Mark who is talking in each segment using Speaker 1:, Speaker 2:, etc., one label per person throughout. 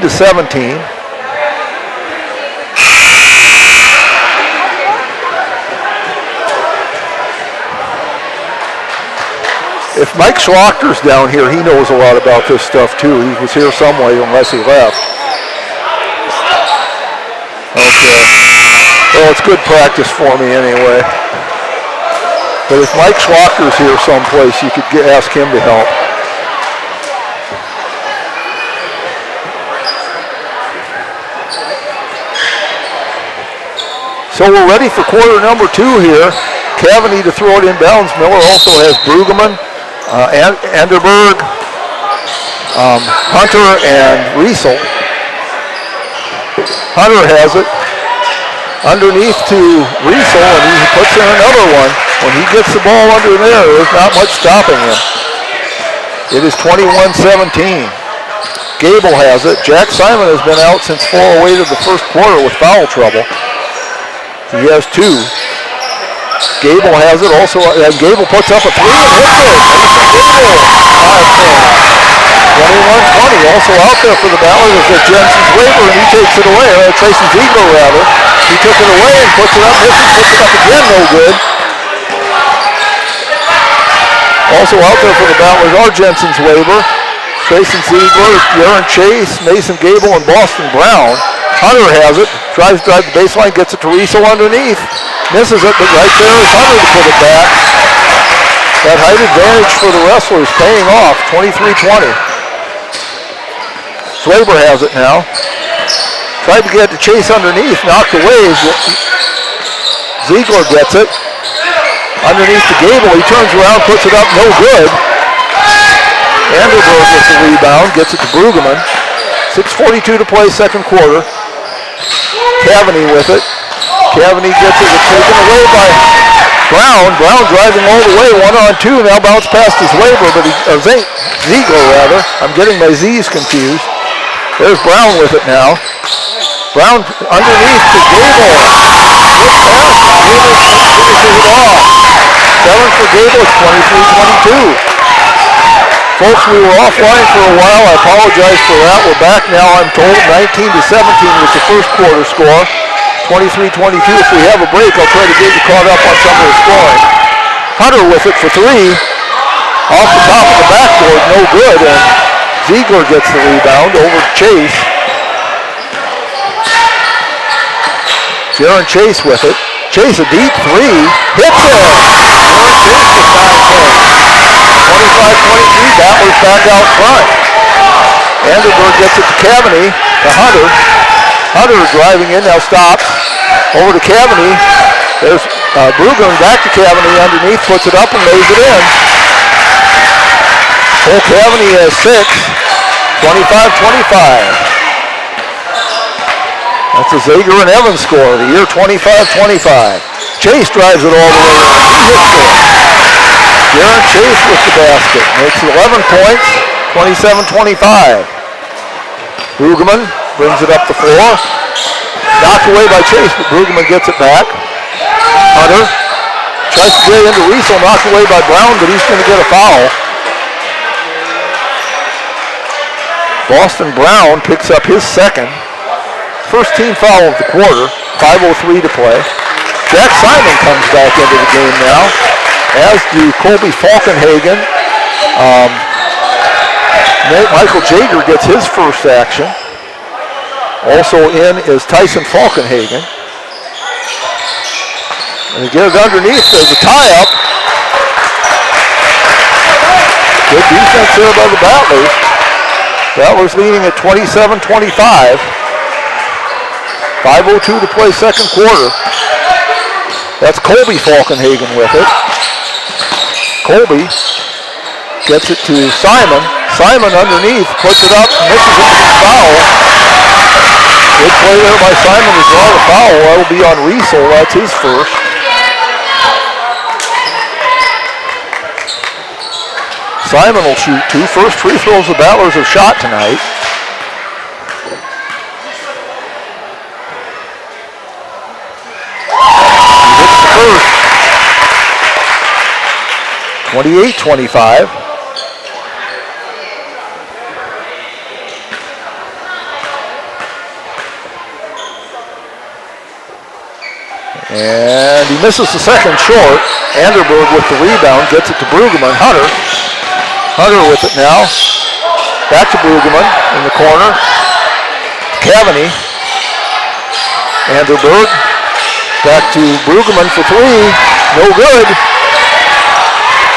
Speaker 1: 19-17. If Mike Schlachter's down here, he knows a lot about this stuff too. He was here some way unless he left. Okay. Well, it's good practice for me anyway. But if Mike Schlachter's here someplace, you could ask him to help. So we're ready for quarter number 2 here. Cavany to throw it inbounds. Miller also has Brueggemann, Anderberg, Hunter, and Riesel. Hunter has it. Underneath to Riesel, and he puts in another one. When he gets the ball under there, there's not much stopping him. It is 21-17. Gable has it. Jack Simon has been out since 4:08 of the first quarter with foul trouble. He has 2. Gable has it also, and Gable puts up a 3 and hits it. Gable, 21-20. Also out there for the Ballard is Jensen's Weber, and he takes it away. Tracy Ziegler, rather. He took it away and puts it up, misses, puts it up again, no good. Also out there for the Ballard are Jensen's Weber, Tracy Ziegler, Jaron Chase, Mason Gable, and Boston Brown. Hunter has it, tries to drive the baseline, gets it to Riesel underneath. Misses it, but right there is Hunter to put it back. That height advantage for the Rustlers paying off, 23-20. Swaber has it now. Tried to get it to Chase underneath, knocked away. Ziegler gets it. Underneath to Gable, he turns around, puts it up, no good. Anderberg with the rebound, gets it to Brueggemann. 6:42 to play, second quarter. Cavany with it. Cavany gets it taken away by Brown. Brown driving all the way, 1-on-2. Now bounce past his Weber, but Ziegler rather. I'm getting my Z's confused. There's Brown with it now. Brown underneath to Gable. Good pass. Finishes it off. 7 for Gable. It's 23-22. Folks, we were offline for a while. I apologize for that. We're back now, I'm told. 19-17 was the first quarter score. 23-22. If we have a break, I'll try to get you caught up on some of the scoring. Hunter with it for 3. Off the top of the backboard, no good. And Ziegler gets the rebound over Chase. Jaron Chase with it. Chase a deep 3. Hits it! Jaron Chase with 9 points. 25-23, Battlers back out front. Anderberg gets it to Cavany, to Hunter. Hunter driving in, now stops. Over to Cavany. There's Brueggemann back to Cavany underneath, puts it up and lays it in. Cole Cavany has 6, 25-25. That's a Zager and Evans score, the year 25-25. Chase drives it all the way in. He hits it. Jaron Chase with the basket. Makes 11 points, 27-25. Brueggemann brings it up the floor. Knocked away by Chase, but Brueggemann gets it back. Hunter tries to get into Riesel, knocked away by Brown, but he's going to get a foul. Boston Brown picks up his second. First team foul of the quarter, 5:03 to play. Jack Simon comes back into the game now, as do Colby Falkenhagen. Michael Jager gets his first action. Also in is Tyson Falkenhagen. And again underneath, there's a tie-up. Good defense there by the Battlers. Battlers leading at 27-25. 5:02 to play second quarter. That's Colby Falkenhagen with it. Colby gets it to Simon. Simon underneath, puts it up, misses it with a foul. Good play there by Simon to draw the foul. That'll be on Riesel. That's his first. Simon will shoot 2. First free throws the Battlers have shot tonight. He hits the first. 28-25. And he misses the second short. Anderberg with the rebound, gets it to Brueggemann. Hunter with it now. Back to Brueggemann in the corner. Cavani. Anderberg. Back to Brueggemann for three. No good.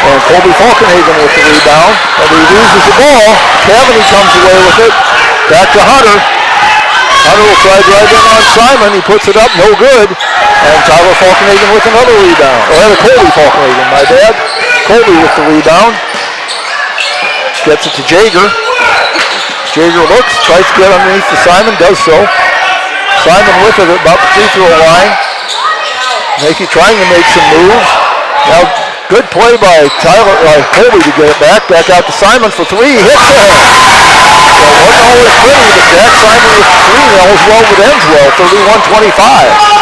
Speaker 1: And Colby Falkenhagen with the rebound. And he loses the ball. Cavani comes away with it. Back to Hunter. Hunter will try driving on Simon. He puts it up. No good. And Tyler Falkenhagen with another rebound. Or rather, Colby Falkenhagen, my bad. Colby with the rebound. Gets it to Jaeger. Jaeger looks, tries to get underneath to Simon, does so. Simon with it about the free throw line. Trying to make some moves. Now, good play by Colby to get it back. Back out to Simon for three. Hits it. So it wasn't always pretty, but Jack Simon with three. That was well with ends well. 31-25.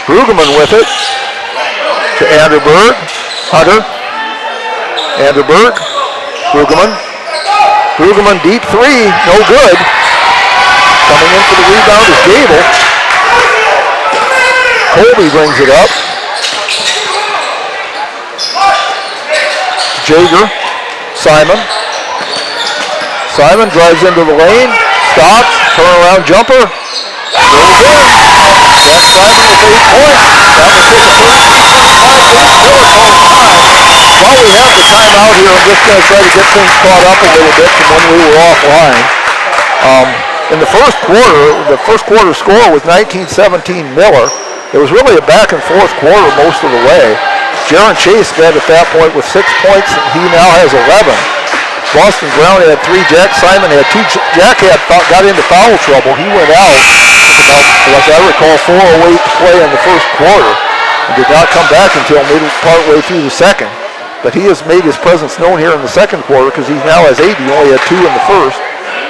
Speaker 1: Brueggemann with it to Anderberg. Hunter. Anderberg. Brueggemann deep three. No good. Coming in for the rebound is Gable. Colby brings it up. Jaeger. Simon drives into the lane. Stops. Turnaround jumper. Really good. Jack Simon with 8 points. That was hit the first. While we have the timeout here, I'm just going to try to get things caught up a little bit from when we were offline. In the first quarter score was 19-17 Miller. It was really a back and forth quarter most of the way. Jaron Chase led at that point with 6 points, and he now has 11. Boston Brown had 3. Jack Simon had 2. Jack got into foul trouble. He went out with about, as I recall, 4:08 to play in the first quarter and did not come back until partway through the second. But he has made his presence known here in the second quarter because he now has 8. He only had 2 in the first.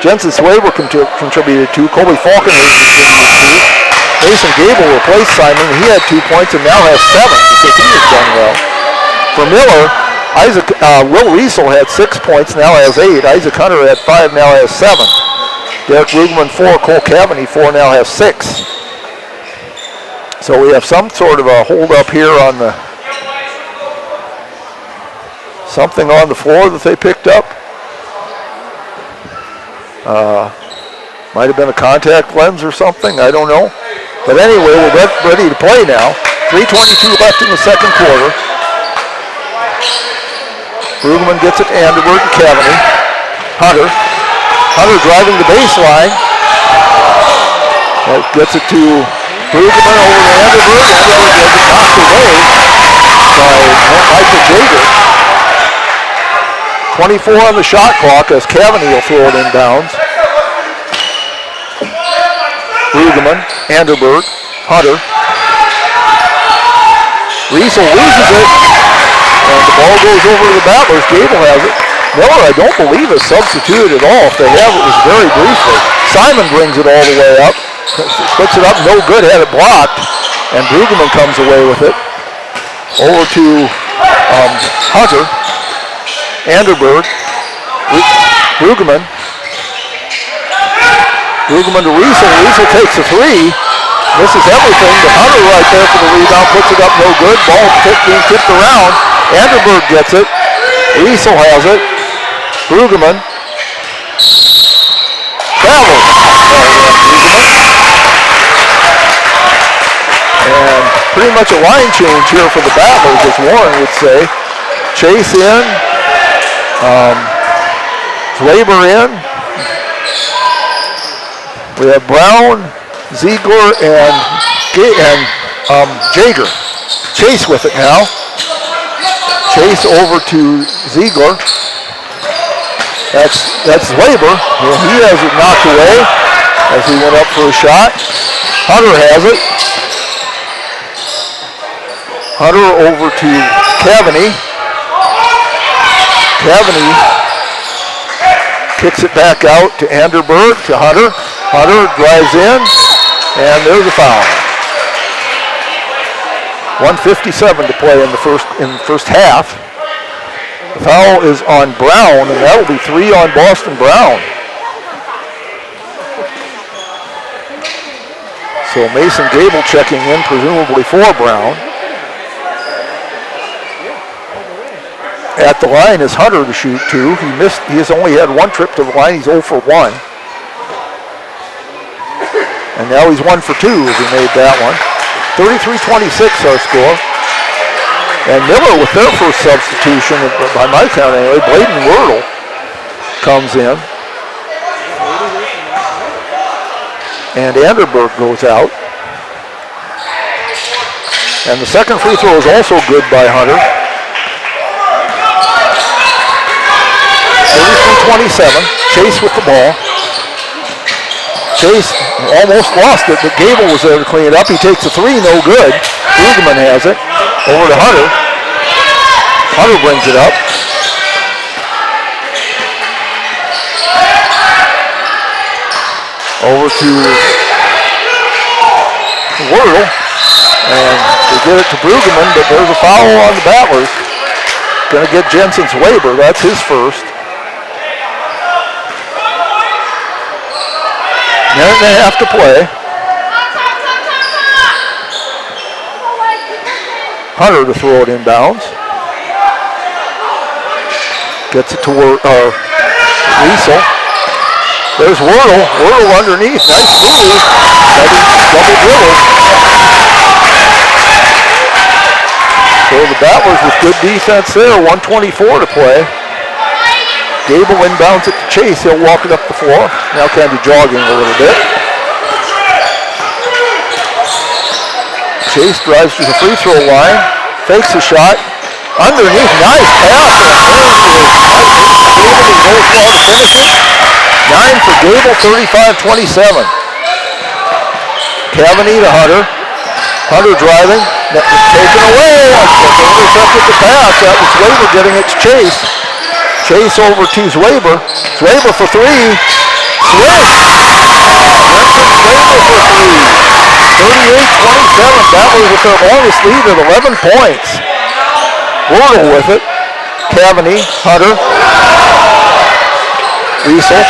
Speaker 1: Jensen Swaber contributed 2. Colby Falkenhagen contributed 2. Mason Gable replaced Simon. He had 2 points and now has 7 because he has done well. For Miller, Will Riesel had 6 points, now has 8. Isaac Hunter had 5, now has 7. Derek Brueggemann 4, Cole Cavani 4, now has 6. So we have some sort of a hold up here on the something on the floor that they picked up. Might have been a contact lens or something, I don't know. But anyway, we're ready to play now. 3:22 left in the second quarter. Brueggemann gets it to Anderberg and Cavani. Hunter driving the baseline. That gets it to Brueggemann over to Anderberg. Anderberg gets it knocked away by Michael Jaeger. 24 on the shot clock as Cavani will throw it inbounds. Brueggemann, Anderberg, Hunter. Riesel loses it, and the ball goes over to the Battlers. Gable has it. Miller, I don't believe, is substituted at all. If they have, it was very briefly. Simon brings it all the way up, puts it up, no good, had it blocked, and Brueggemann comes away with it. Over to Hunter, Anderberg, Brueggemann to Riesel. Riesel takes a 3. Misses everything, but Hunter right there for the rebound, puts it up, no good. Ball being tipped around. Anderberg gets it. Riesel has it. Brueggemann. Travels. And pretty much a line change here for the Battlers, as Warren would say. Chase in. Swaber in. We have Brown, Ziegler, and Jaeger. Chase with it now. Chase over to Ziegler. That's Swaber. Well, he has it knocked away as he went up for a shot. Hunter has it. Hunter over to Cavani. Cavani kicks it back out to Anderberg, to Hunter. Hunter drives in, and there's a foul. 1:57 to play in the first half. The foul is on Brown, and that will be 3 on Boston Brown. So Mason Gable checking in, presumably for Brown. At the line is Hunter to shoot two. He has only had one trip to the line. He's 0 for 1. And now he's 1 for 2 as he made that one. 33-26 our score. And Miller with their first substitution, by my count anyway, Bladen Wordle comes in. And Anderberg goes out. And the second free throw is also good by Hunter. 33-27, Chase with the ball. Chase almost lost it, but Gable was there to clean it up. He takes a three, no good. Brueggemann has it. Over to Hunter. Hunter brings it up. Over to Wordle. And they get it to Brueggemann, but there's a foul on the Battlers. Going to get Jensen's waiver. That's his first. Minute and a half to play. Hunter to throw it inbounds. Gets it to Riesel. There's Wordle. Wordle underneath. Nice move. Double dribble. So the Battlers with good defense there. 1:24 to play. Gable inbounds it to Chase. He'll walk it up the floor. Now kind of jogging a little bit. Chase drives to the free throw line. Fakes a shot. Underneath. Nice pass. Gable is very far to finish it. 9 for Gable. 35-27. Cavani to Hunter. Hunter driving. That was taken away. Intercepted the pass. That was Zwaber getting it to Chase. Chase over to Zwaber. Zwaber for three. Swish! Zwaber for three. 38-27. Battlers with their longest lead at 11 points. Wordle with it. Cavani, Hunter. Riesel.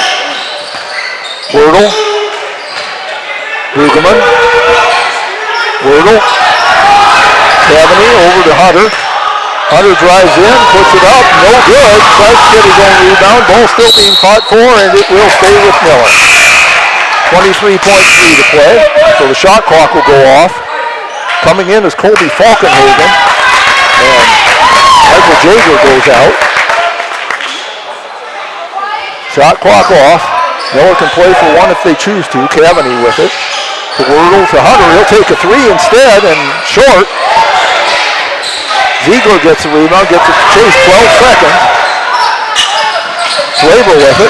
Speaker 1: Wordle. Brueggemann. Wordle. Cavani over to Hunter. Hunter drives in, puts it up, no good. Tries to get his own rebound. Ball still being fought for, and it will stay with Miller. 23.3 to play, so the shot clock will go off. Coming in is Colby Falkenhagen, and Michael Jager goes out. Shot clock off. Miller can play for one if they choose to. Cavani with it. To Wordle, to Hunter. He'll take a three instead, and short. Ziegler gets the rebound, gets it to Chase, 12 seconds. Zwaber with it.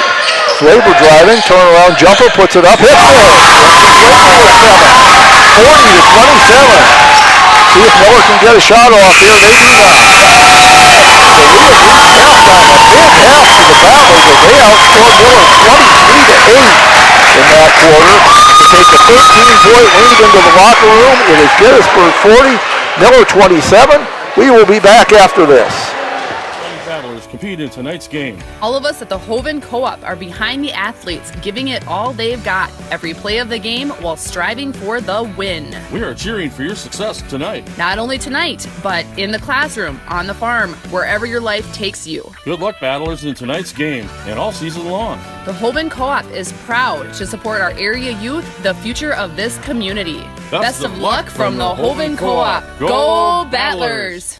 Speaker 1: Zwaber driving, turnaround jumper, puts it up, hits it. 40-27. See if Miller can get a shot off here. They do not. So we have reached halftime. A big half for the Battlers as they outscored Miller 23-8 in that quarter to take a 13-point lead into the locker room. It is Gettysburg 40, Miller 27. We will be back after this.
Speaker 2: Battlers compete in tonight's game.
Speaker 3: All of us at the Hovind Co-op are behind the athletes, giving it all they've got every play of the game while striving for the win.
Speaker 2: We are cheering for your success tonight.
Speaker 3: Not only tonight, but in the classroom, on the farm, wherever your life takes you.
Speaker 2: Good luck, Battlers, in tonight's game and all season long.
Speaker 3: The Hovind Co-op is proud to support our area youth, the future of this community. Best of luck from the Hovind Co-op. Go Battlers!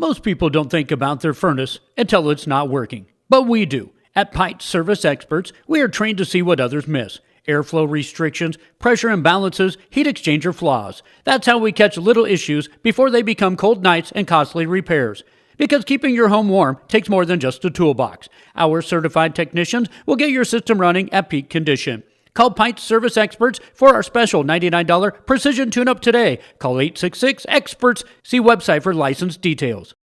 Speaker 4: Most people don't think about their furnace until it's not working, but we do. At Pipe Service Experts, we are trained to see what others miss. Airflow restrictions, pressure imbalances, heat exchanger flaws. That's how we catch little issues before they become cold nights and costly repairs. Because keeping your home warm takes more than just a toolbox. Our certified technicians will get your system running at peak condition. Call Pint Service Experts for our special $99 precision tune-up today. Call 866-EXPERTS. See website for license details.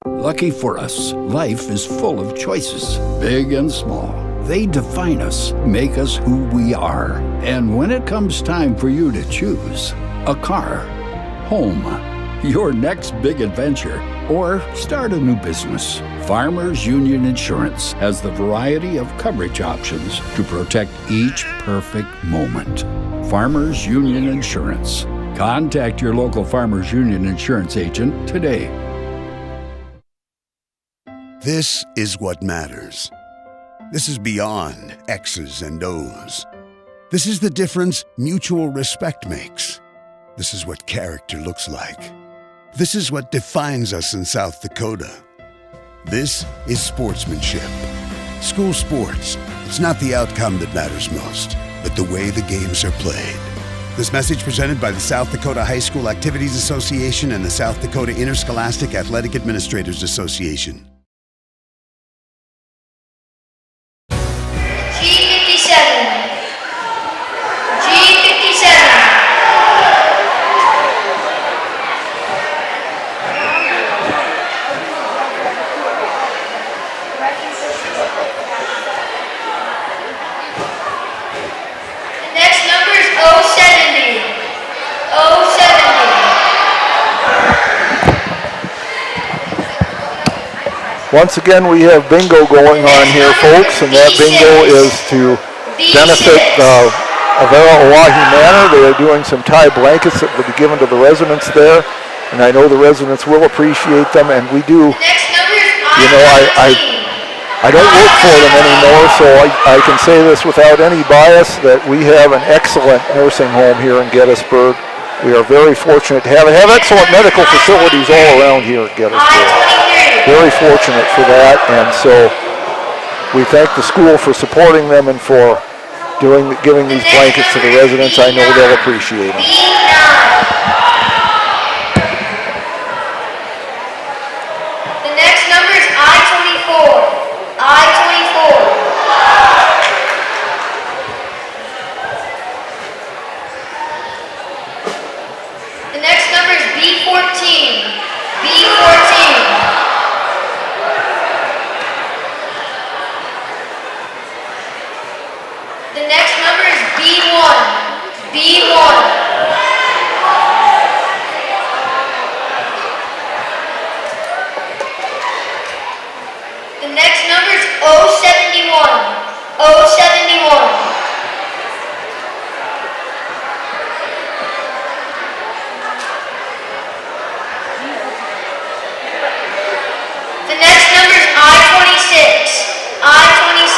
Speaker 5: Lucky for us, life is full of choices, big and small. They define us, make us who we are. And when it comes time for you to choose, a car, home, your next big adventure, or start a new business, Farmers Union Insurance has the variety of coverage options to protect each perfect moment. Farmers Union Insurance. Contact your local Farmers Union Insurance agent today.
Speaker 6: This is what matters. This is beyond X's and O's. This is the difference mutual respect makes. This is what character looks like. This is what defines us in South Dakota. This is sportsmanship. School sports, it's not the outcome that matters most, but the way the games are played. This message presented by the South Dakota High School Activities Association and the South Dakota Interscholastic Athletic Administrators Association.
Speaker 1: Once again, we have bingo going on here, folks, and that bingo is to benefit Avera Oahe Manor. They are doing some tie blankets that will be given to the residents there, and I know the residents will appreciate them, and we do. You know, I don't work for them anymore, so I can say this without any bias, that we have an excellent nursing home here in Gettysburg. We are very fortunate to have excellent medical facilities all around here at Gettysburg. Very fortunate for that, and so we thank the school for supporting them and for giving these blankets to the residents. I know they'll appreciate them.
Speaker 7: The next number is I-24. I-24. The next number is B-14. B-14. The next number is B1. B1. The next number is 071. 071. The next number is I-26. I-26.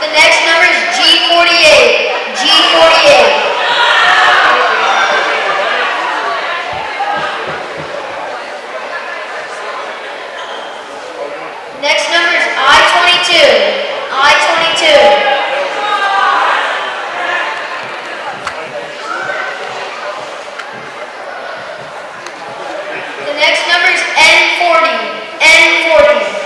Speaker 7: The next number is G48. G48. Next number is I-22. I-22. The next number is N40. N40.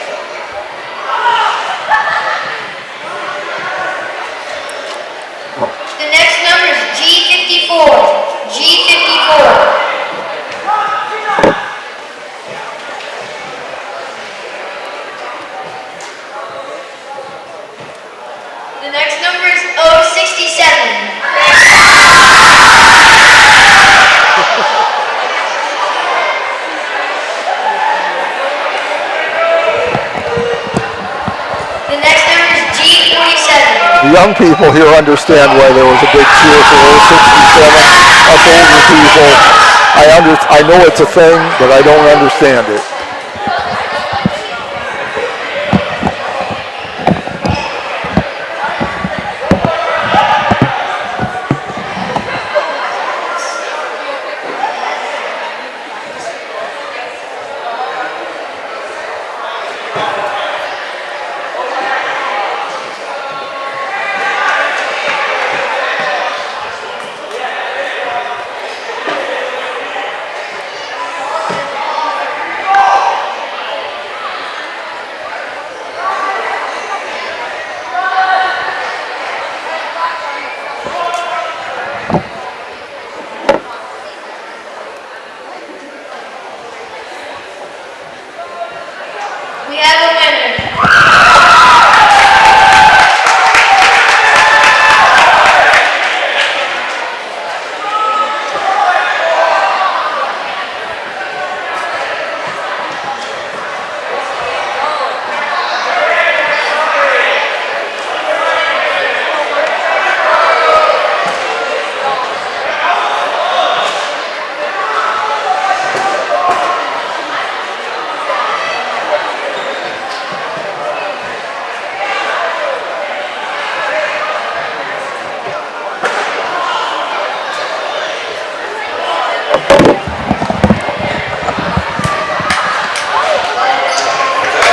Speaker 7: The next number is G54. G54. The next number is 067. The next number is G47.
Speaker 1: The young people here understand why there was a big cheer for 067. Us older people, I know it's a thing, but I don't understand it.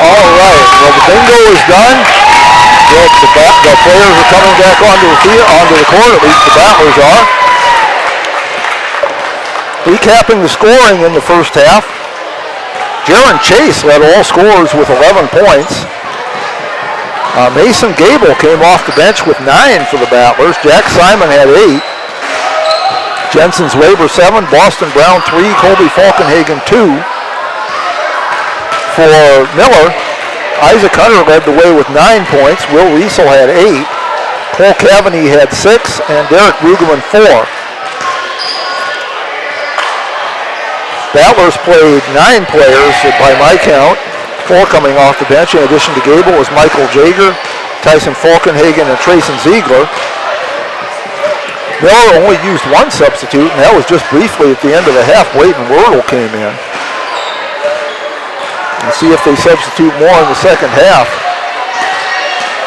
Speaker 1: All right, well, the bingo is done. The players are coming back onto the field, onto the court, at least the Battlers are. Recapping the scoring in the first half, Jaron Chase led all scorers with 11 points. Mason Gable came off the bench with 9 for the Battlers. Jack Simon had 8. Jensen Zwaber 7, Boston Brown 3, Colby Falkenhagen 2. For Miller, Isaac Hunter led the way with 9 points. Will Riesel had 8. Cole Cavaney had 6, and Derek Brueggemann 4. Battlers played 9 players by my count, 4 coming off the bench. In addition to Gable was Michael Jager, Tyson Falkenhagen, and Trayson Ziegler. Miller only used 1 substitute, and that was just briefly at the end of the half. Wayton Wordle came in. And see if they substitute more in the second half.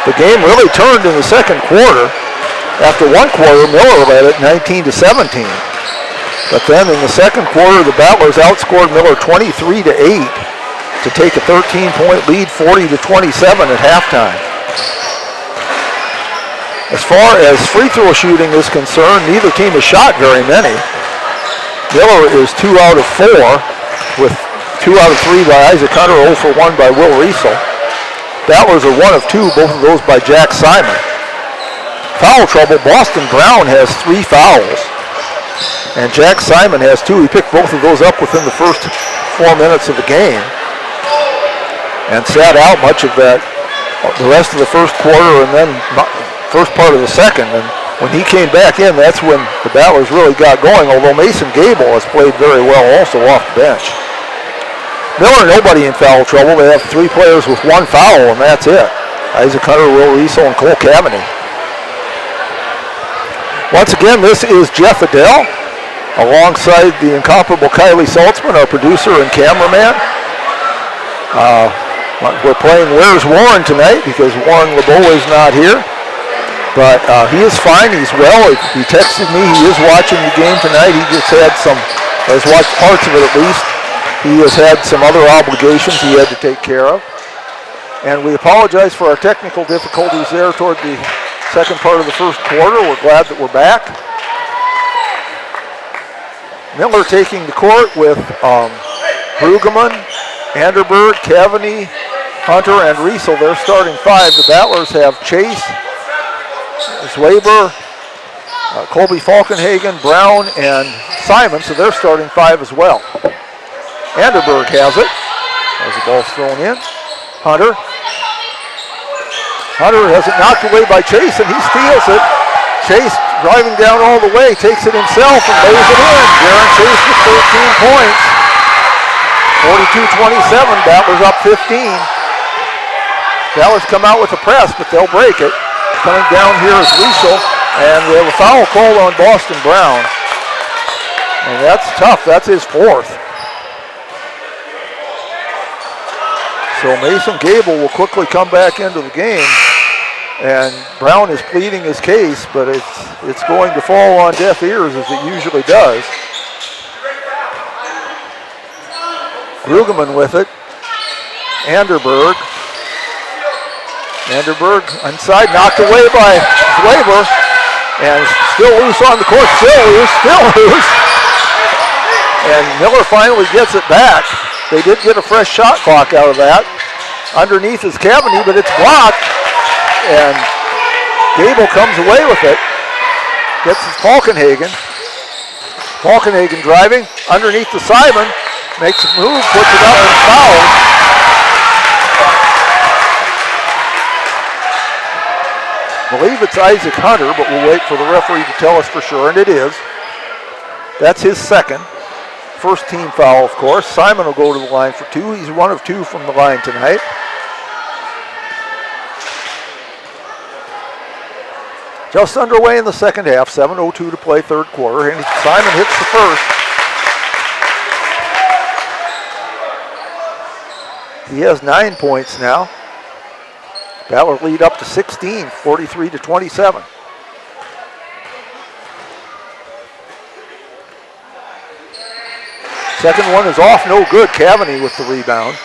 Speaker 1: The game really turned in the second quarter. After 1 quarter, Miller led it 19-17. But then in the second quarter, the Battlers outscored Miller 23-8 to take a 13-point lead, 40-27 at halftime. As far as free throw shooting is concerned, neither team has shot very many. Miller is 2 out of 4, with 2 out of 3 by Isaac Hunter, 0 for 1 by Will Riesel. Battlers are 1 of 2, both of those by Jack Simon. Foul trouble, Boston Brown has 3 fouls. And Jack Simon has 2. He picked both of those up within the first 4 minutes of the game. And sat out much of that, the rest of the first quarter and then first part of the second. And when he came back in, that's when the Battlers really got going, although Mason Gable has played very well also off the bench. Miller, nobody in foul trouble. They have 3 players with 1 foul, and that's it. Isaac Hunter, Will Riesel, and Cole Cavaney. Once again, this is Jeff Adele, alongside the incomparable Kylie Saltzman, our producer and cameraman. We're playing Where's Warren tonight because Warren LeBeau is not here. But he is fine, he's well. He texted me, he is watching the game tonight. He just had has watched parts of it at least. He has had some other obligations he had to take care of. And we apologize for our technical difficulties there toward the second part of the first quarter. We're glad that we're back. Miller taking the court with Brueggemann, Anderberg, Cavaney, Hunter, and Riesel. They're starting 5. The Battlers have Chase, Zwaber, Colby Falkenhagen, Brown, and Simon, so they're starting 5 as well. Anderberg has it as the ball's thrown in. Hunter has it knocked away by Chase, and he steals it. Chase driving down all the way, takes it himself and lays it in. Jaron Chase with 13 points. 42-27, Battlers up 15. Battlers come out with a press, but they'll break it. Coming down here is Riesel, and we have a foul called on Boston Brown. And that's tough, that's his 4th. So Mason Gable will quickly come back into the game, and Brown is pleading his case, but it's going to fall on deaf ears as it usually does. Brueggemann with it. Anderberg inside, knocked away by Zwaber, and still loose on the court, still loose. And Miller finally gets it back. They did get a fresh shot clock out of that. Underneath is Cavaney, but it's blocked. And Gable comes away with it. Gets his Falkenhagen. Falkenhagen driving. Underneath to Simon. Makes a move, puts it up and fouls. I believe it's Isaac Hunter, but we'll wait for the referee to tell us for sure, and it is. That's his 2nd. First team foul, of course. Simon will go to the line for 2. He's 1 of 2 from the line tonight. Just underway in the second half, 7:02 to play, third quarter, and Simon hits the first. He has 9 points now. Battler lead up to 16, 43-27. Second one is off, no good. Cavaney with the rebound.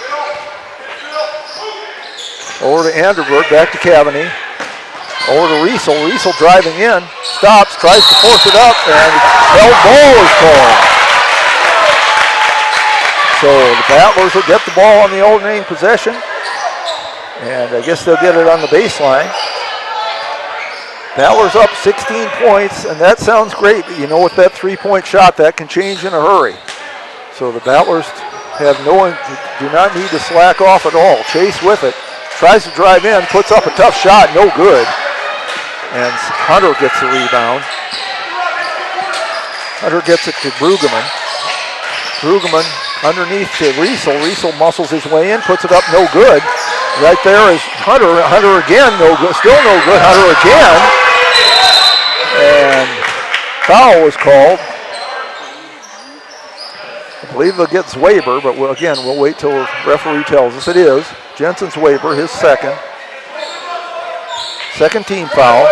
Speaker 1: Over to Anderberg, back to Cavani. Over to Riesel. Riesel driving in, stops, tries to force it up, and held ball is called. So the Battlers will get the ball on the Old Main possession, and I guess they'll get it on the baseline. Battlers up 16 points, and that sounds great, but you know with that three-point shot, that can change in a hurry. So the Battlers do not need to slack off at all. Chase with it, tries to drive in, puts up a tough shot, no good. And Hunter gets the rebound. Hunter gets it to Brueggemann. Brueggemann underneath to Riesel. Riesel muscles his way in, puts it up, no good. Right there is Hunter. Hunter again, no good, still no good. Hunter again. And foul was called. I believe they'll get Zwaber, but we'll wait till the referee tells us. It is Jensen Zwaber, his second. Second team foul.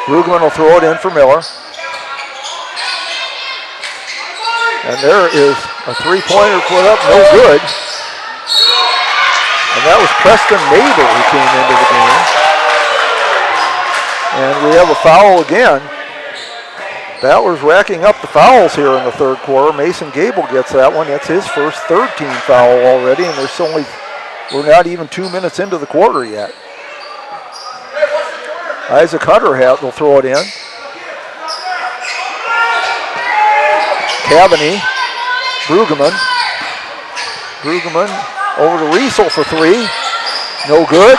Speaker 1: Brueggemann will throw it in for Miller. And there is a three-pointer put up, no good. And that was Preston Neighbor who came into the game. And we have a foul again. Battlers racking up the fouls here in the third quarter. Mason Gable gets that one. That's his first third-team foul already, and we're not even 2 minutes into the quarter yet. Isaac Hunter will throw it in. Cavani, Brueggemann. Brueggemann over to Riesel for three. No good.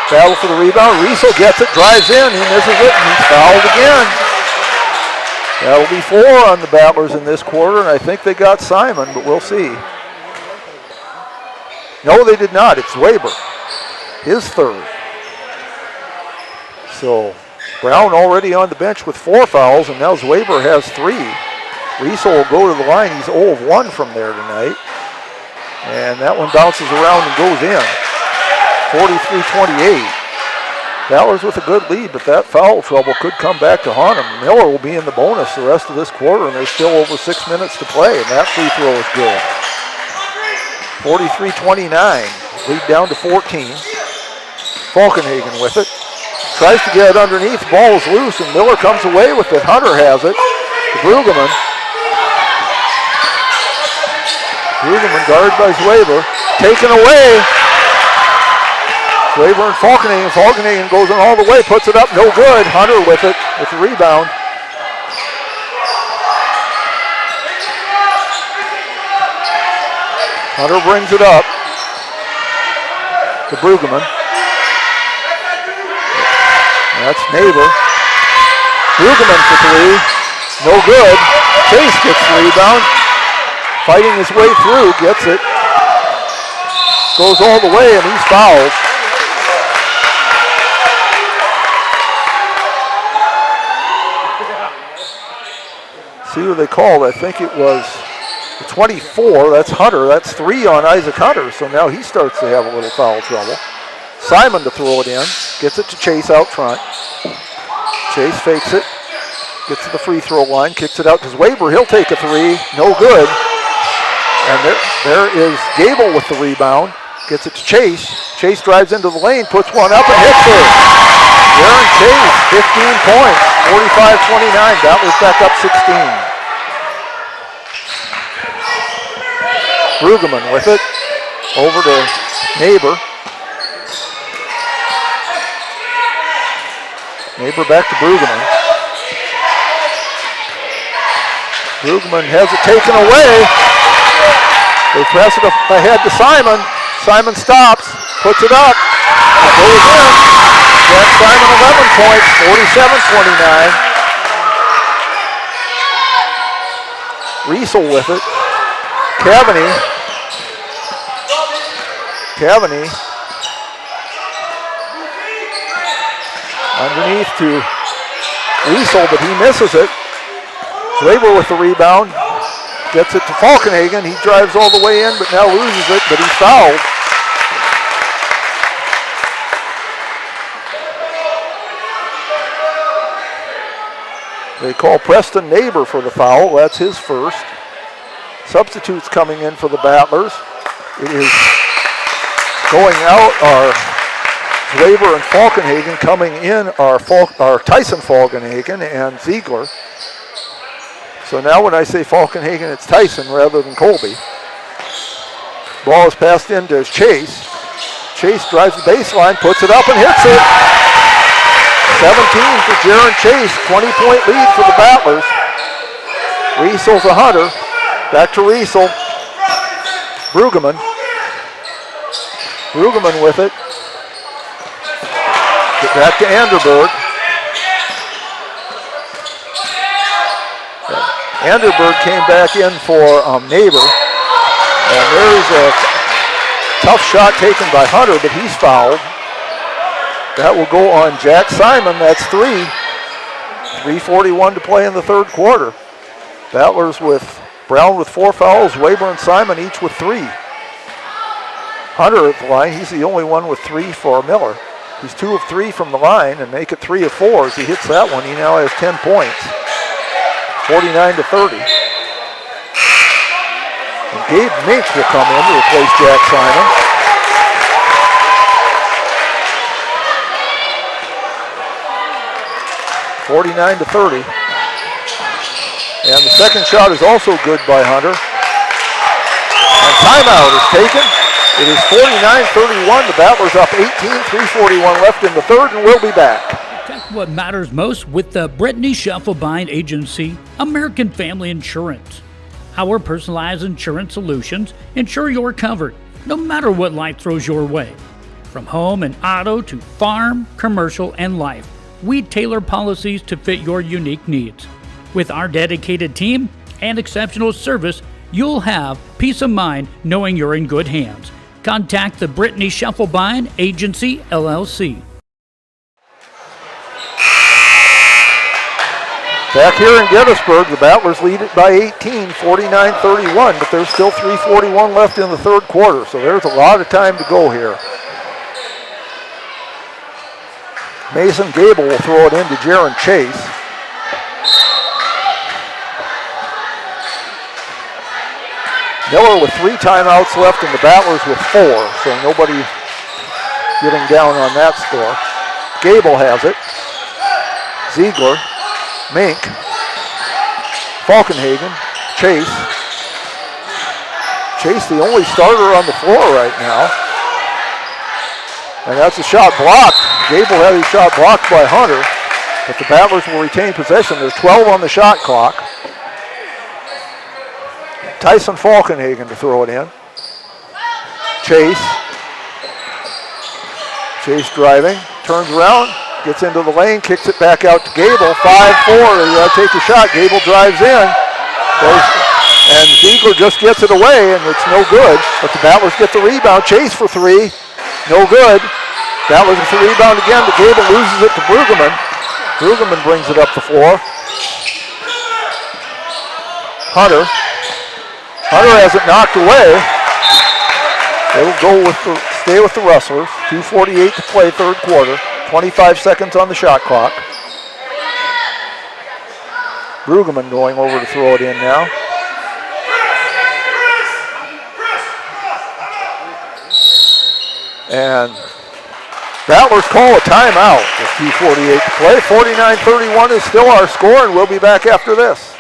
Speaker 1: Battle for the rebound. Riesel gets it, drives in, he misses it, and he's fouled again. That'll be 4 on the Battlers in this quarter, and I think they got Simon, but we'll see. No, they did not. It's Zwaber, his third. So Brown already on the bench with 4 fouls, and now Zwaber has 3. Riesel will go to the line. He's 0 of 1 from there tonight. And that one bounces around and goes in. 43-28. Battlers with a good lead, but that foul trouble could come back to haunt them. Miller will be in the bonus the rest of this quarter, and there's still over 6 minutes to play, and that free throw is good. 43-29, lead down to 14. Falkenhagen with it. Tries to get it underneath, ball is loose, and Miller comes away with it. Hunter has it to Brueggemann. Brueggemann guarded by Zwaber. Taken away. Zwaber and Falkenhagen. Falkenhagen goes in all the way, puts it up, no good. Hunter with it, with the rebound. Hunter brings it up to Brueggemann. That's Neighbor. Brueggemann for 3, no good. Chase gets the rebound. Fighting his way through, gets it. Goes all the way, and he's fouled. See who they called. I think it was the 24. That's Hunter. That's 3 on Isaac Hunter. So now he starts to have a little foul trouble. Simon to throw it in. Gets it to Chase out front. Chase fakes it. Gets to the free throw line. Kicks it out to Zwaber. He'll take a 3. No good. And there is Gable with the rebound. Gets it to Chase. Chase drives into the lane. Puts one up and hits it. Aaron Chase, 15 points. 45-29. Battlers back up 16. Brueggemann with it. Over to Neighbor. Neighbor back to Brueggemann. Brueggemann has it taken away. They press it ahead to Simon. Simon stops, puts it up. It goes in. That's Simon 11 points, 47-29. Riesel with it. Cavani. Underneath to Riesel, but he misses it. Zwaber with the rebound. Gets it to Falkenhagen. He drives all the way in, but now loses it, but he's fouled. They call Preston Neighbor for the foul. That's his first. Substitutes coming in for the Battlers. It is going out are Weber and Falkenhagen. Coming in are Tyson Falkenhagen and Ziegler. So now when I say Falkenhagen, it's Tyson rather than Colby. Ball is passed into Chase. Chase drives the baseline, puts it up and hits it. 17 for Jaron Chase, 20-point lead for the Battlers. Riesel's a Hunter. Back to Riesel. Brueggemann. Brueggemann with it. Get back to Anderberg. Anderberg came back in for Neighbor. And there's a tough shot taken by Hunter, but he's fouled. That will go on Jack Simon. That's 3. 3:41 to play in the third quarter. Battlers with Brown with 4 fouls, Weber and Simon each with 3. Hunter at the line, he's the only one with 3 for Miller. He's 2 of 3 from the line and make it 3 of 4. As he hits that one, he now has 10 points. 49-30. And Gabe Mink will come in to replace Jack Simon. (49-30). And the second shot is also good by Hunter. And timeout is taken. It is 49-31. The Battlers up 18, 3:41 left in the third, and we'll be back.
Speaker 4: Protect what matters most with the Brittany Scheffelbein Agency, American Family Insurance. Our personalized insurance solutions ensure you're covered, no matter what life throws your way. From home and auto to farm, commercial, and life, we tailor policies to fit your unique needs. With our dedicated team and exceptional service, you'll have peace of mind knowing you're in good hands. Contact the Brittany Scheffelbein Agency, LLC.
Speaker 1: Back here in Gettysburg, the Battlers lead it by 18, 49-31, but there's still 3:41 left in the third quarter, so there's a lot of time to go here. Mason Gable will throw it into Jaron Chase. Miller with 3 timeouts left and the Battlers with 4, so nobody getting down on that score. Gable has it. Ziegler, Mink, Falkenhagen, Chase. Chase the only starter on the floor right now. And that's a shot blocked. Gable had his shot blocked by Hunter, but the Battlers will retain possession. There's 12 on the shot clock. Tyson Falkenhagen to throw it in. Chase. Chase driving, turns around, gets into the lane, kicks it back out to Gable. 5-4, they gotta take a shot. Gable drives in. And Ziegler just gets it away, and it's no good. But the Battlers get the rebound. Chase for 3, no good. Battlers with the rebound again, but Gable loses it to Brueggemann. Brueggemann brings it up the floor. Hunter has it knocked away. They will stay with the Rustlers. 2:48 to play, third quarter. 25 seconds on the shot clock. Brueggemann going over to throw it in now. And Battlers call a timeout with 2:48 to play. 49-31 is still our score, and we'll be back after this.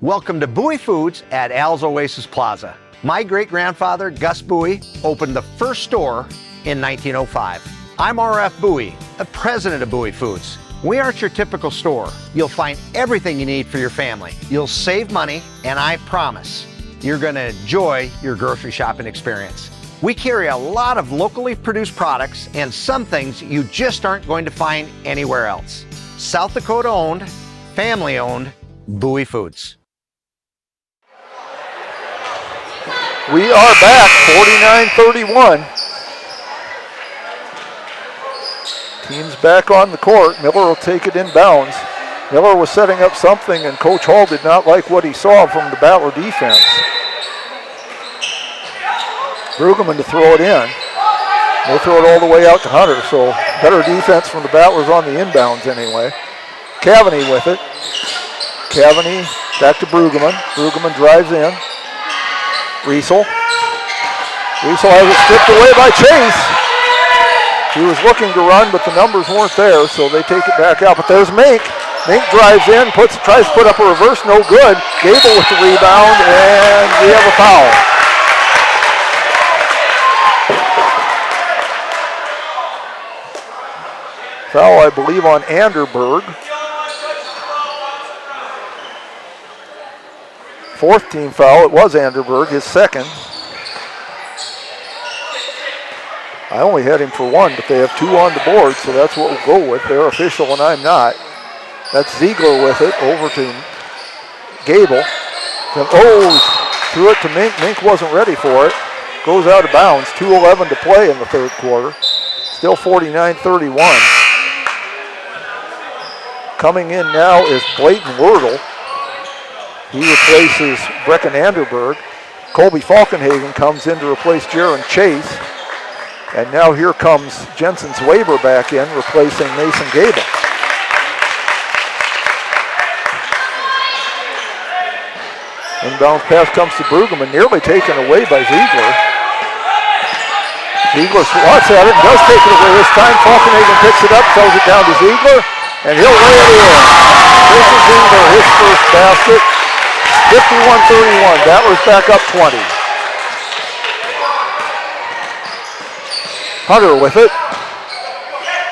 Speaker 8: Welcome to Bowie Foods at Al's Oasis Plaza. My great-grandfather, Gus Bowie, opened the first store in 1905. I'm R.F. Bowie, the president of Bowie Foods. We aren't your typical store. You'll find everything you need for your family. You'll save money, and I promise you're going to enjoy your grocery shopping experience. We carry a lot of locally produced products and some things you just aren't going to find anywhere else. South Dakota owned, family owned, Bowie Foods.
Speaker 1: We are back, 49-31. Team's back on the court. Miller will take it inbounds. Miller was setting up something, and Coach Hall did not like what he saw from the Battler defense. Brueggemann to throw it in. They throw it all the way out to Hunter, so better defense from the Battlers on the inbounds anyway. Cavaney with it. Cavaney back to Brueggemann. Brueggemann drives in. Riesel has it stripped away by Chase. He was looking to run, but the numbers weren't there, so they take it back out. But there's Mink. Mink drives in, tries to put up a reverse, no good. Gable with the rebound, and we have a foul. Foul, I believe, on Anderberg. Fourth team foul. It was Anderberg, his second. I only had him for one, but they have two on the board, so that's what we'll go with. They're official and I'm not. That's Ziegler with it, over to Gable. Threw it to Mink. Mink wasn't ready for it. Goes out of bounds. 2:11 to play in the third quarter. Still 49-31. Coming in now is Blayton Wordle. He replaces Brecken Anderberg. Colby Falkenhagen comes in to replace Jaron Chase. And now here comes Jensen Zwaber back in, replacing Mason Gable. Inbound pass comes to Brueggemann, nearly taken away by Ziegler. Ziegler swats at it and does take it away this time. Falkenhagen picks it up, throws it down to Ziegler, and he'll lay it in. This is Ziegler, his first basket. 51-31, Battlers back up 20. Hunter with it.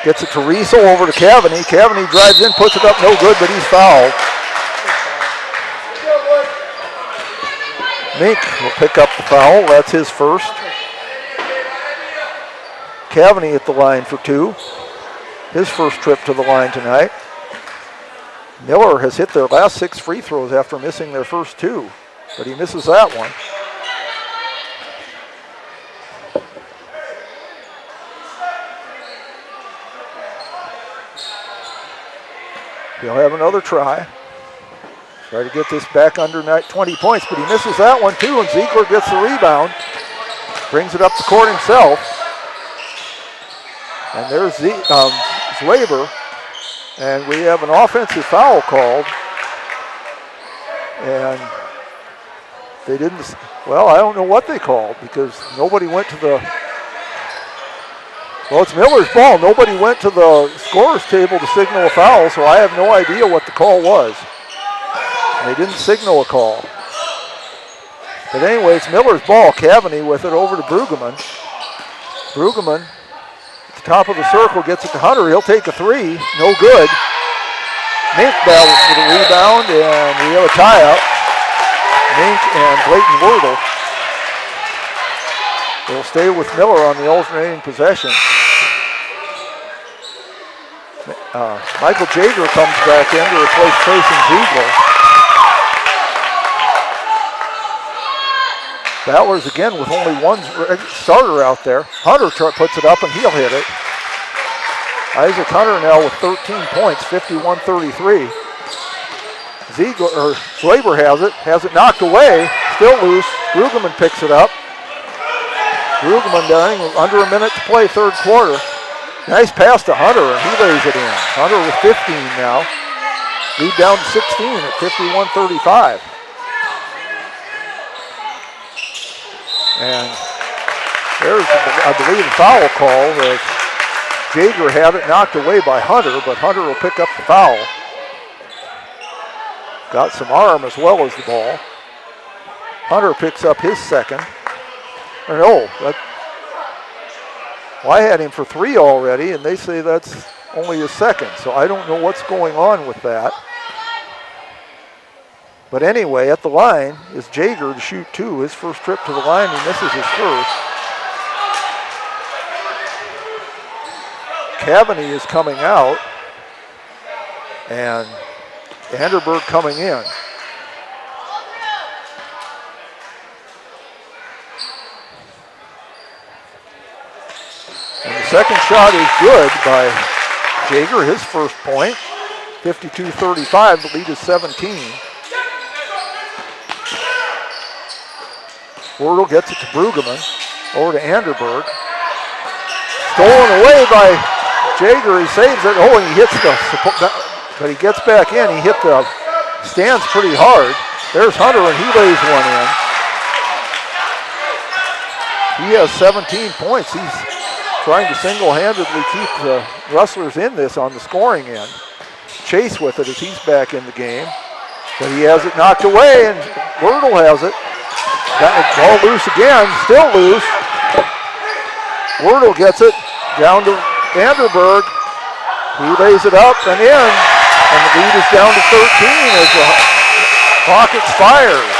Speaker 1: Gets it to Riesel, over to Cavany. Cavany drives in, puts it up, no good, but he's fouled. Mink will pick up the foul, that's his first. Cavany at the line for two. His first trip to the line tonight. Miller has hit their last 6 free throws after missing their first 2, but he misses that one. He'll have another try. Try to get this back under 20 points, but he misses that one too, and Ziegler gets the rebound. Brings it up the court himself. And there's Zwaber. And we have an offensive foul called. And they didn't, well, I don't know what they called because nobody went to the, well, it's Miller's ball. Nobody went to the scorer's table to signal a foul, so I have no idea what the call was. They didn't signal a call. But anyway, it's Miller's ball. Cavany with it over to Brueggemann. Brueggemann at the top of the circle gets it to Hunter. He'll take a three. No good. Mink battles for the rebound, and we have a tie-up. Mink and Blayton Wordle. They'll stay with Miller on the alternating possession. Michael Jager comes back in to replace Payson Ziegler. Battlers again with only one starter out there. Hunter puts it up and he'll hit it. Isaac Hunter now with 13 points, 51-33. Zwaber has it knocked away, still loose. Brueggemann picks it up. Brueggemann down under a minute to play, third quarter. Nice pass to Hunter, and he lays it in. Hunter with 15 now. Lead down to 16 at 51-35. And there's, I believe, a foul call. Jager had it knocked away by Hunter, but Hunter will pick up the foul. Got some arm as well as the ball. Hunter picks up his second. Well, I had him for 3 already, and they say that's only his second, so I don't know what's going on with that. But anyway, at the line is Jager to shoot 2. His first trip to the line, he misses his first. Cavany is coming out, and Anderberg coming in. And the second shot is good by Jager, his first point. 52-35, the lead is 17. Wordle gets it to Brueggemann, over to Anderberg. Stolen away by Jager, he saves it. Oh, and he hits but he gets back in. He hit the stands pretty hard. There's Hunter, and he lays one in. He has 17 points. He's trying to single-handedly keep the Rustlers in this on the scoring end. Chase with it as he's back in the game. But he has it knocked away, and Wordle has it. Got the ball loose again, still loose. Wordle gets it down to Vanderberg. He lays it up and in, and the lead is down to 13 as the clock expires.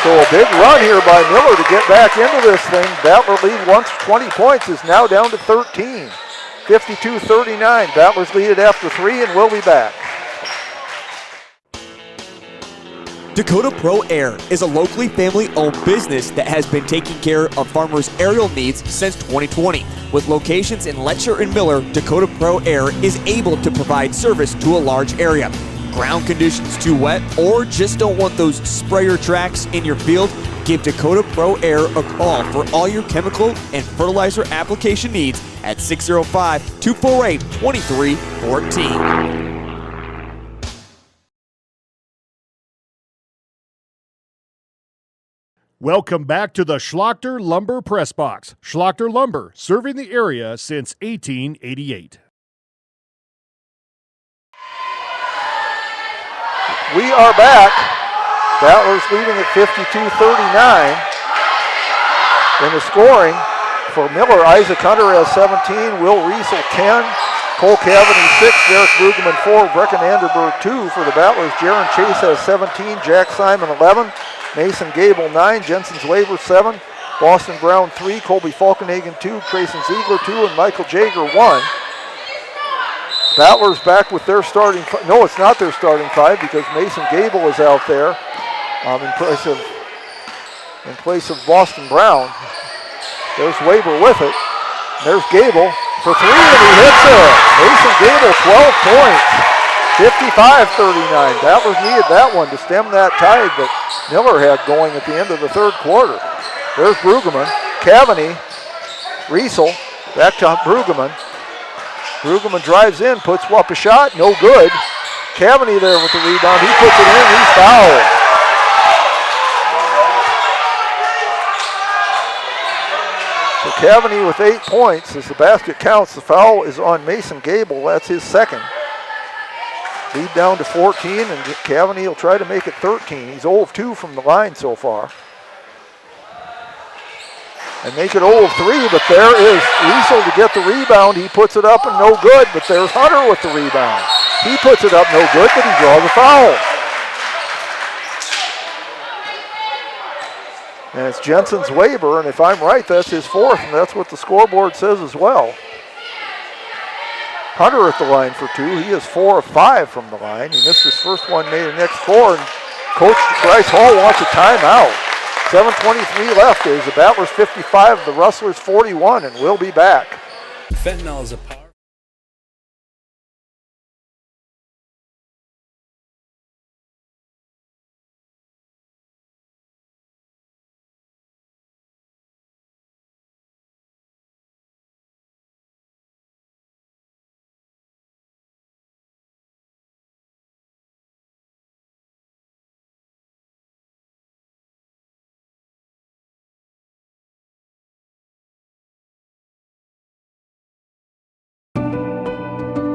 Speaker 1: So a big run here by Miller to get back into this thing. Battler lead once 20 points is now down to 13. 52-39. Battlers lead it after 3, and we'll be back.
Speaker 9: Dakota Pro Air is a locally family-owned business that has been taking care of farmers' aerial needs since 2020. With locations in Letcher and Miller, Dakota Pro Air is able to provide service to a large area. Ground conditions too wet, or just don't want those sprayer tracks in your field? Give Dakota Pro Air a call for all your chemical and fertilizer application needs at 605-248-2314.
Speaker 10: Welcome back to the Schlachter Lumber Press Box. Schlachter Lumber, serving the area since 1888.
Speaker 1: We are back. Battlers leading at 52-39. In the scoring for Miller, Isaac Hunter has 17, Will Riesel 10, Cole Cavity 6, Derek Brueggemann 4, Brecken Anderberg 2 for the Battlers. Jaron Chase has 17, Jack Simon 11, Mason Gable 9, Jensen Zwaber 7, Boston Brown 3, Colby Falkenhagen 2, Trayson Ziegler 2, and Michael Jager 1. Battlers back with their starting five. No, it's not their starting five because Mason Gable is out there in place of Boston Brown. There's Waber with it. There's Gable for 3, and he hits it. Mason Gable, 12 points, 55-39. Battlers needed that one to stem that tide that Miller had going at the end of the third quarter. There's Brueggemann, Cavany, Riesel, back to Brueggemann. Brueggemann drives in, puts up a shot, no good. Cavany there with the rebound, he puts it in, he's fouled. So Cavany with 8 points as the basket counts. The foul is on Mason Gable, that's his second. Lead down to 14, and Cavany will try to make it 13. He's 0 of 2 from the line so far. And make it 0 of 3, but there is Riesel to get the rebound. He puts it up and no good, but there's Hunter with the rebound. He puts it up, no good, but he draws a foul. And it's Jensen Zwaber, and if I'm right, that's his fourth, and that's what the scoreboard says as well. Hunter at the line for 2. He is 4 of 5 from the line. He missed his first one, made the next 4, and Coach Bryce Hall wants a timeout. 7:23 left. Is the Battlers 55, the Rustlers 41, and we'll be back.
Speaker 11: Fentanyl is a power.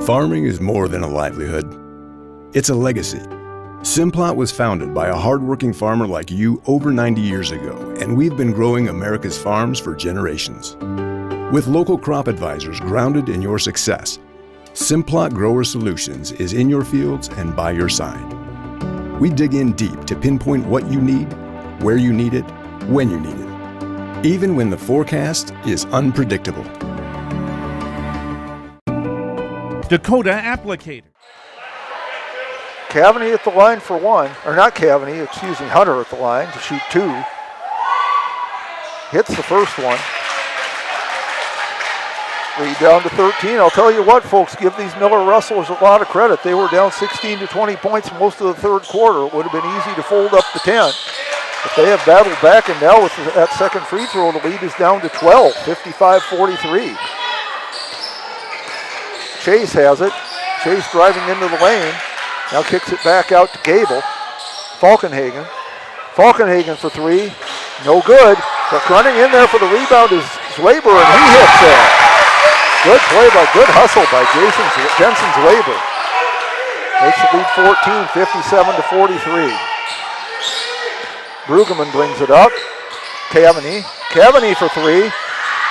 Speaker 12: Farming is more than a livelihood. It's a legacy. Simplot was founded by a hardworking farmer like you over 90 years ago, and we've been growing America's farms for generations. With local crop advisors grounded in your success, Simplot Grower Solutions is in your fields and by your side. We dig in deep to pinpoint what you need, where you need it, when you need it, even when the forecast is unpredictable.
Speaker 10: Dakota Applicator.
Speaker 1: Cavany at the line for 1, or not Cavany, excuse me, Hunter at the line to shoot 2. Hits the first one. Lead down to 13. I'll tell you what, folks, give these Miller Rustlers a lot of credit. They were down 16 to 20 points most of the third quarter. It would have been easy to fold up the tent. But they have battled back, and now with that second free throw, the lead is down to 12, 55-43. Chase has it. Chase driving into the lane. Now kicks it back out to Gable. Falkenhagen for 3. No good. But running in there for the rebound is Zwaber, and he hits it. Good play good hustle by Jensen Zwaber. Makes the lead 14, 57-43. Brueggemann brings it up. Cavani for three.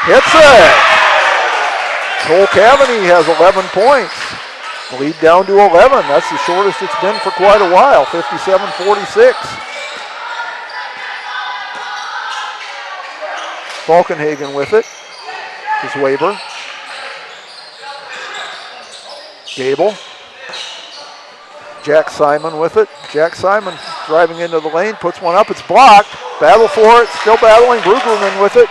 Speaker 1: Hits it. Cole Cavani has 11 points. Lead down to 11. That's the shortest it's been for quite a while, 57-46. Falkenhagen with it. To Zwaber. Gable. Jack Simon with it. Jack Simon driving into the lane, puts one up, it's blocked. Battle for it, still battling. Brueggemann with it.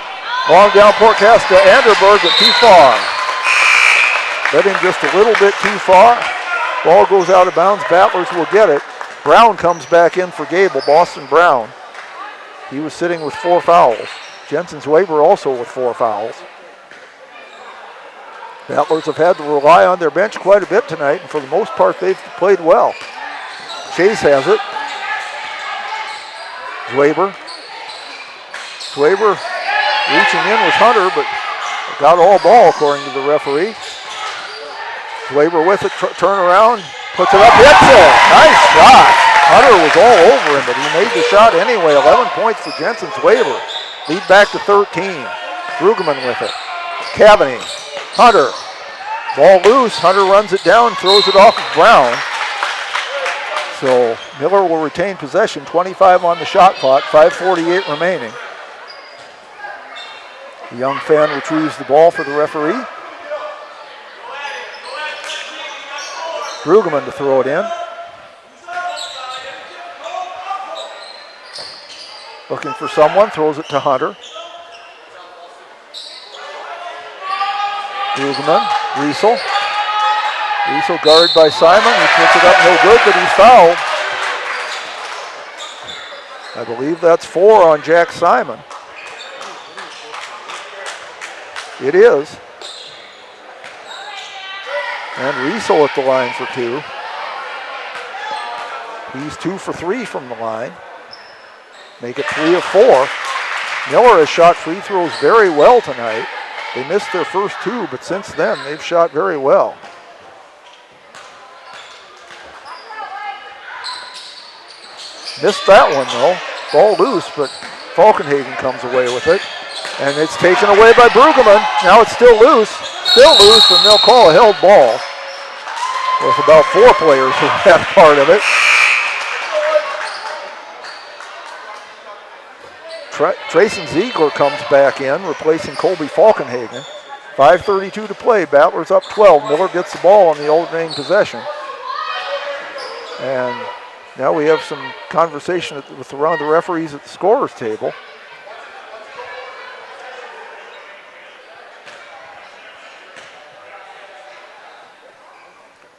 Speaker 1: Long down Portcast to Anderberg, but too far. Let him just a little bit too far. Ball goes out of bounds. Battlers will get it. Brown comes back in for Gable, Boston Brown. He was sitting with 4 fouls. Jensen Zwaber also with 4 fouls. Battlers have had to rely on their bench quite a bit tonight, and for the most part, they've played well. Chase has it. Zwaber reaching in with Hunter, but got all ball according to the referee. Zwaber with it, turn around, puts it up, hits it. Nice shot. Hunter was all over him, but he made the shot anyway. 11 points for Jensen Zwaber. Lead back to 13. Brueggemann with it. Cavani. Hunter. Ball loose. Hunter runs it down, throws it off of Brown. So Miller will retain possession. 25 on the shot clock. 5:48 remaining. The young fan retrieves the ball for the referee. Brueggemann to throw it in. Looking for someone, throws it to Hunter. Brueggemann, Riesel. Riesel guarded by Simon. He puts it up no good, but he's fouled. I believe that's 4 on Jack Simon. It is. And Riesel at the line for 2. He's 2 for 3 from the line. Make it 3 of 4. Miller has shot free throws very well tonight. They missed their first 2, but since then they've shot very well. Missed that one though. Ball loose, but Falkenhagen comes away with it. And it's taken away by Brueggemann. Now it's still loose, and they'll call a held ball. With about 4 players who had part of it. Trayson Ziegler comes back in, replacing Colby Falkenhagen. 5:32 to play. Battlers up 12. Miller gets the ball on the alternating possession. And now we have some conversation with around the referees at the scorer's table.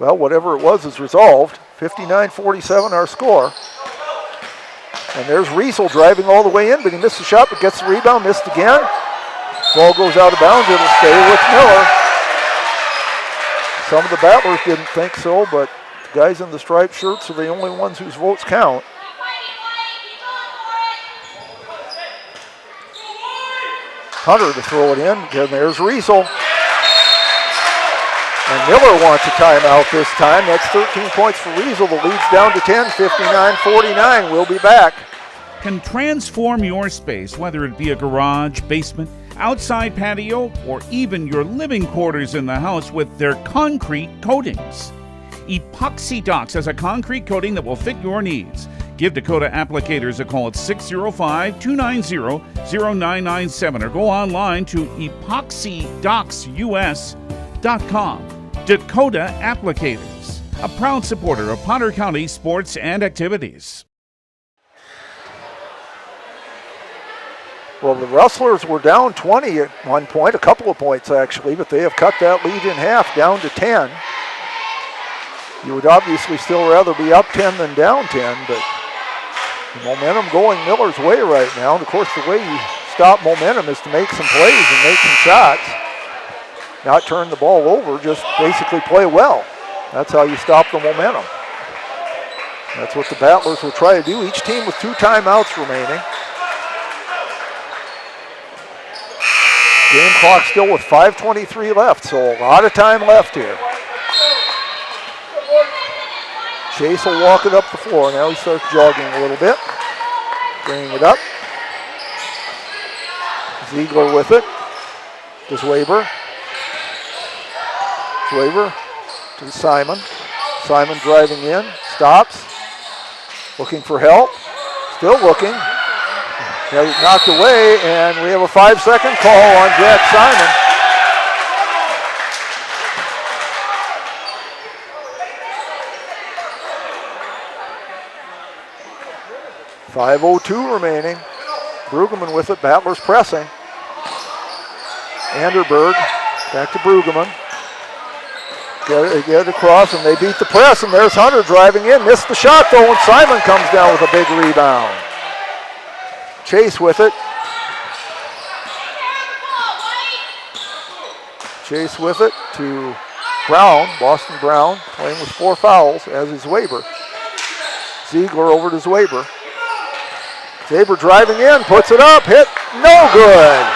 Speaker 1: Well, whatever it was is resolved. 59-47 our score. And there's Riesel driving all the way in, but he missed the shot, but gets the rebound, missed again. Ball goes out of bounds, it'll stay with Miller. Some of the Battlers didn't think so, but the guys in the striped shirts are the only ones whose votes count. Hunter to throw it in, and there's Riesel. And Miller wants a timeout this time. That's 13 points for Riesel. The lead's down to 10, 59-49. We'll be back.
Speaker 13: Can transform your space, whether it be a garage, basement, outside patio, or even your living quarters in the house with their concrete coatings. Epoxy Docs has a concrete coating that will fit your needs. Give Dakota Applicators a call at 605-290-0997 or go online to epoxydocsus.com. Dakota Applicators, a proud supporter of Potter County sports and activities.
Speaker 1: Well, the Rustlers were down 20 at one point, a couple of points actually, but they have cut that lead in half down to 10. You would obviously still rather be up 10 than down 10, but the momentum going Miller's way right now. And of course, the way you stop momentum is to make some plays and make some shots. Not turn the ball over, just basically play well. That's how you stop the momentum. That's what the Battlers will try to do. Each team with 2 timeouts remaining. Game clock still with 5:23 left, so a lot of time left here. Chase will walk it up the floor. Now he starts jogging a little bit. Bringing it up. Ziegler with it. To Zwaber. Zwaber to Simon. Simon driving in. Stops. Looking for help. Still looking. Has it knocked away, and we have a 5-second call on Jack Simon. .5:02 remaining. Brueggemann with it. Battlers pressing. Anderberg back to Brueggemann. Get it across, and they beat the press, and there's Hunter driving in. Missed the shot, though, and Simon comes down with a big rebound. Chase with it. Chase with it to Brown. Boston Brown playing with 4 fouls, as is Zwaber. Ziegler over to Zwaber. Zwaber driving in, puts it up, hit, no good.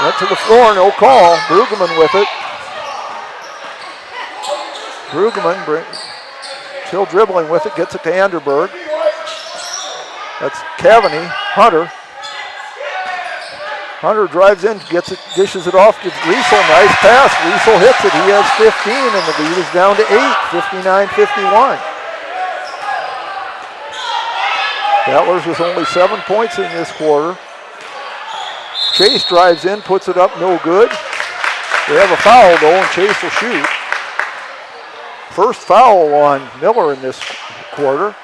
Speaker 1: Went to the floor, no call. Brueggemann with it. Brueggemann still dribbling with it, gets it to Anderberg. That's Cavani. Hunter. Hunter drives in, gets it, dishes it off, gives Riesel, nice pass. Riesel hits it, he has 15, and the lead is down to 8, 59-51. Battlers with only 7 points in this quarter. Chase drives in, puts it up, no good. They have a foul though, and Chase will shoot. First foul on Miller in this quarter.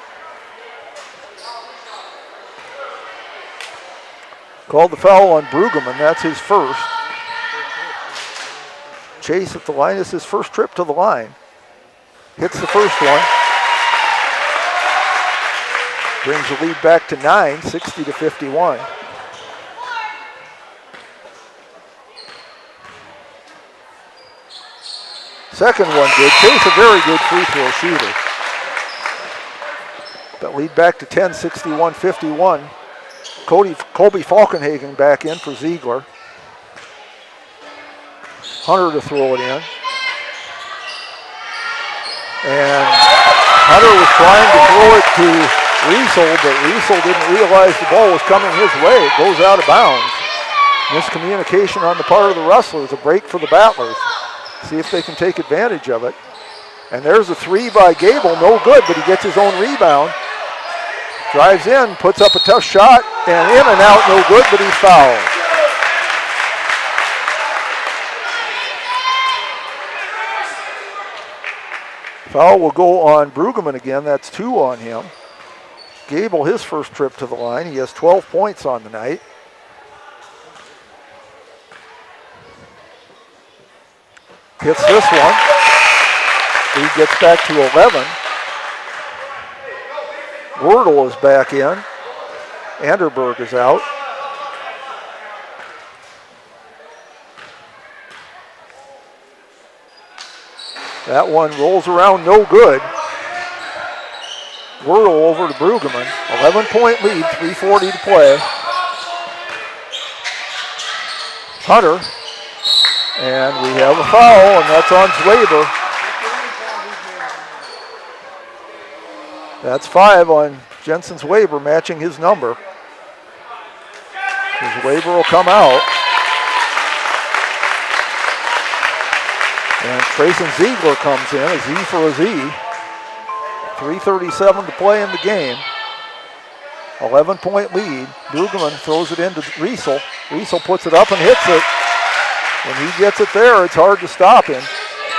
Speaker 1: Called the foul on Brueggemann, that's his first. Chase at the line, is his first trip to the line. Hits the first one. Brings the lead back to 9, 60-51. Second one good. Chase a very good free throw shooter. That lead back to 10, 61-51. Colby Falkenhagen back in for Ziegler. Hunter to throw it in. And Hunter was trying to throw it to Riesel, but Riesel didn't realize the ball was coming his way. It goes out of bounds. Miscommunication on the part of the Rustlers. A break for the Battlers. See if they can take advantage of it. And there's a 3 by Gable, no good, but he gets his own rebound. Drives in, puts up a tough shot, and in and out, no good, but he's fouled. Foul will go on Brueggemann again, that's 2 on him. Gable, his first trip to the line, he has 12 points on the night. Hits this one. He gets back to 11. Wordle is back in. Anderberg is out. That one rolls around, no good. Wordle over to Brueggemann. 11-point lead, 3:40 to play. Hunter. And we have a foul, and that's on Zwaber. That's 5 on Jensen Zwaber, matching his number. Zwaber will come out. And Trayson Ziegler comes in, a Z for a Z. 3:37 to play in the game. 11-point lead. Brueggemann throws it into Riesel. Riesel puts it up and hits it. When he gets it there, it's hard to stop him.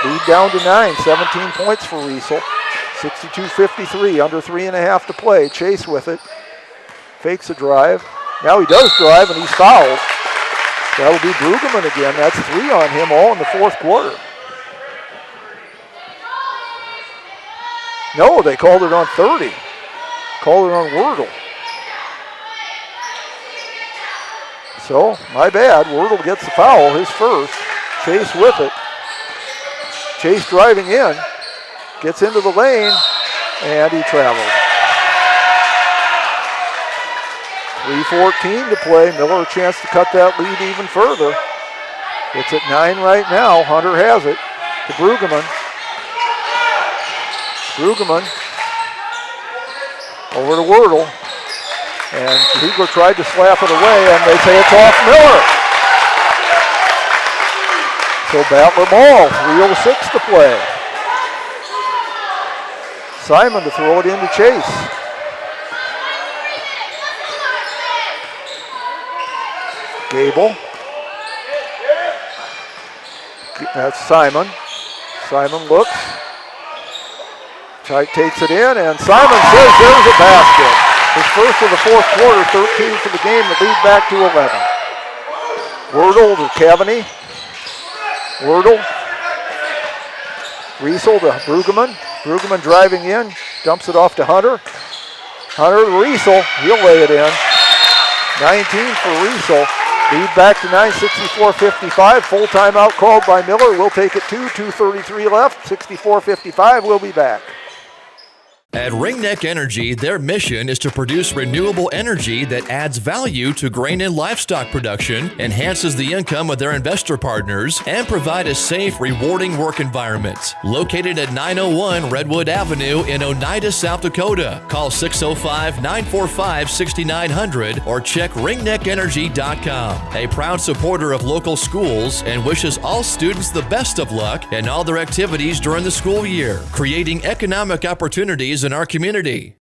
Speaker 1: Lead down to 9, 17 points for Riesel. 62-53, under 3.5 to play. Chase with it. Fakes a drive. Now he does drive, and he's fouled. That'll be Brueggemann again. That's 3 on him, all in the fourth quarter. No, they called it on 30. Called it on Wordle. So, my bad. Wordle gets the foul, his first. Chase with it. Chase driving in. Gets into the lane, and he traveled. 3:14 to play. Miller a chance to cut that lead even further. It's at 9 right now. Hunter has it to Brueggemann. Brueggemann over to Wordle. And Ziegler tried to slap it away, and they say it's off Miller. So Battler ball, 3:06 to play. Simon to throw it into Chase. Gable. That's Simon. Simon looks. Takes it in, and Simon says there's a basket. His first of the fourth quarter, 13 for the game, the lead back to 11. Wordle to Cavany. Wordle. Riesel to Brueggemann. Brueggemann driving in, dumps it off to Hunter. Hunter to Riesel, he'll lay it in. 19 for Riesel. Lead back to 9, 64-55. Full timeout called by Miller. We'll take it 2:33 left, 64-55. We'll be back.
Speaker 14: At Ringneck Energy, their mission is to produce renewable energy that adds value to grain and livestock production, enhances the income of their investor partners, and provide a safe, rewarding work environment. Located at 901 Redwood Avenue in Oneida, South Dakota. Call 605-945-6900 or check ringneckenergy.com. A proud supporter of local schools and wishes all students the best of luck in all their activities during the school year, creating economic opportunities in our community.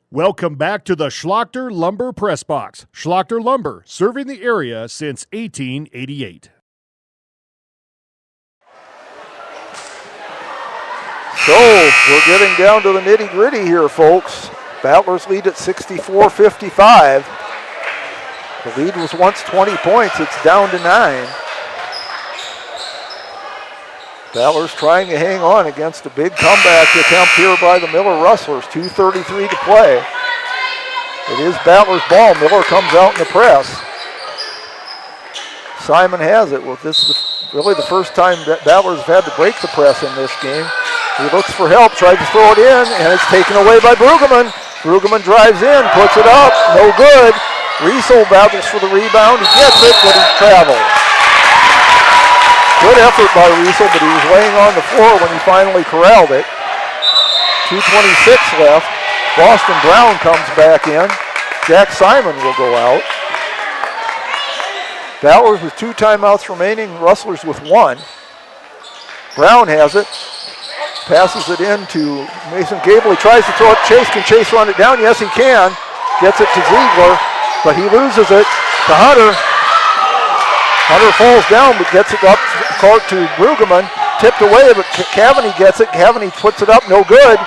Speaker 10: Welcome back to the Schlachter Lumber Press Box. Schlachter Lumber, serving the area since 1888.
Speaker 1: So, we're getting down to the nitty-gritty here, folks. Battlers lead at 64-55. The lead was once 20 points. It's down to 9. Battlers trying to hang on against a big comeback attempt here by the Miller Rustlers. 2:33 to play. It is Battlers' ball. Miller comes out in the press. Simon has it. Well, this is really the first time that Battlers have had to break the press in this game. He looks for help, tried to throw it in, and it's taken away by Brueggemann. Brueggemann drives in, puts it up, no good. Riesel battles for the rebound. He gets it, but he travels. Good effort by Riesel, but he was laying on the floor when he finally corralled it. 2:26 left. Boston Brown comes back in. Jack Simon will go out. Battlers with 2 timeouts remaining. Rustlers with 1. Brown has it. Passes it in to Mason Gable. He tries to throw it. Chase, can Chase run it down? Yes, he can. Gets it to Ziegler, but he loses it to Hunter. Hunter falls down, but gets it up court to Brueggemann. Tipped away, but Cavany gets it. Cavany puts it up, no good.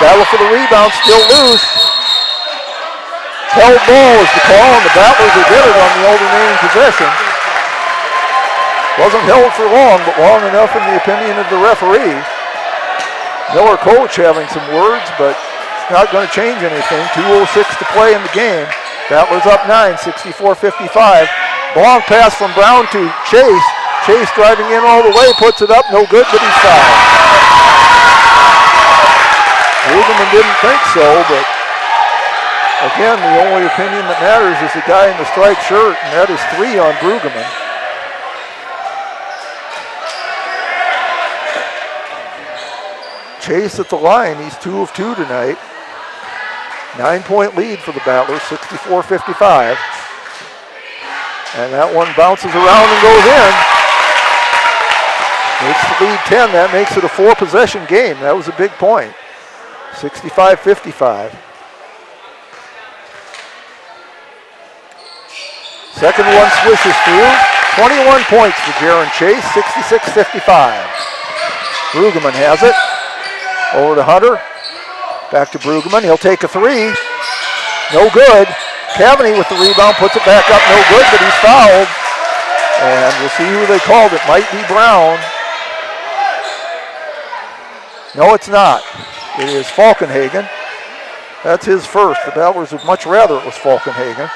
Speaker 1: Battle for the rebound, still loose. Held ball is the call, and the Battlers will get it on the old remaining possession. Wasn't held for long, but long enough in the opinion of the referee. Miller coach having some words, but it's not going to change anything. 2:06 to play in the game. Battlers up 9, 64-55. Long pass from Brown to Chase. Chase driving in all the way, puts it up, no good, but he's fouled. Brueggemann didn't think so, but again, the only opinion that matters is the guy in the striped shirt, and that is 3 on Brueggemann. Chase at the line, he's 2 of 2 tonight. 9-point lead for the Battlers, 64-55. And that one bounces around and goes in. Makes the lead 10. That makes it a 4-possession game. That was a big point. 65-55. Second one swishes through. 21 points for Jaron Chase, 66-55. Brueggemann has it. Over to Hunter. Back to Brueggemann. He'll take a 3. No good. Cavany with the rebound, puts it back up, no good, but he's fouled. And we'll see who they called. It might be Brown. No, it's not. It is Falkenhagen. That's his first. The Battlers would much rather it was Falkenhagen.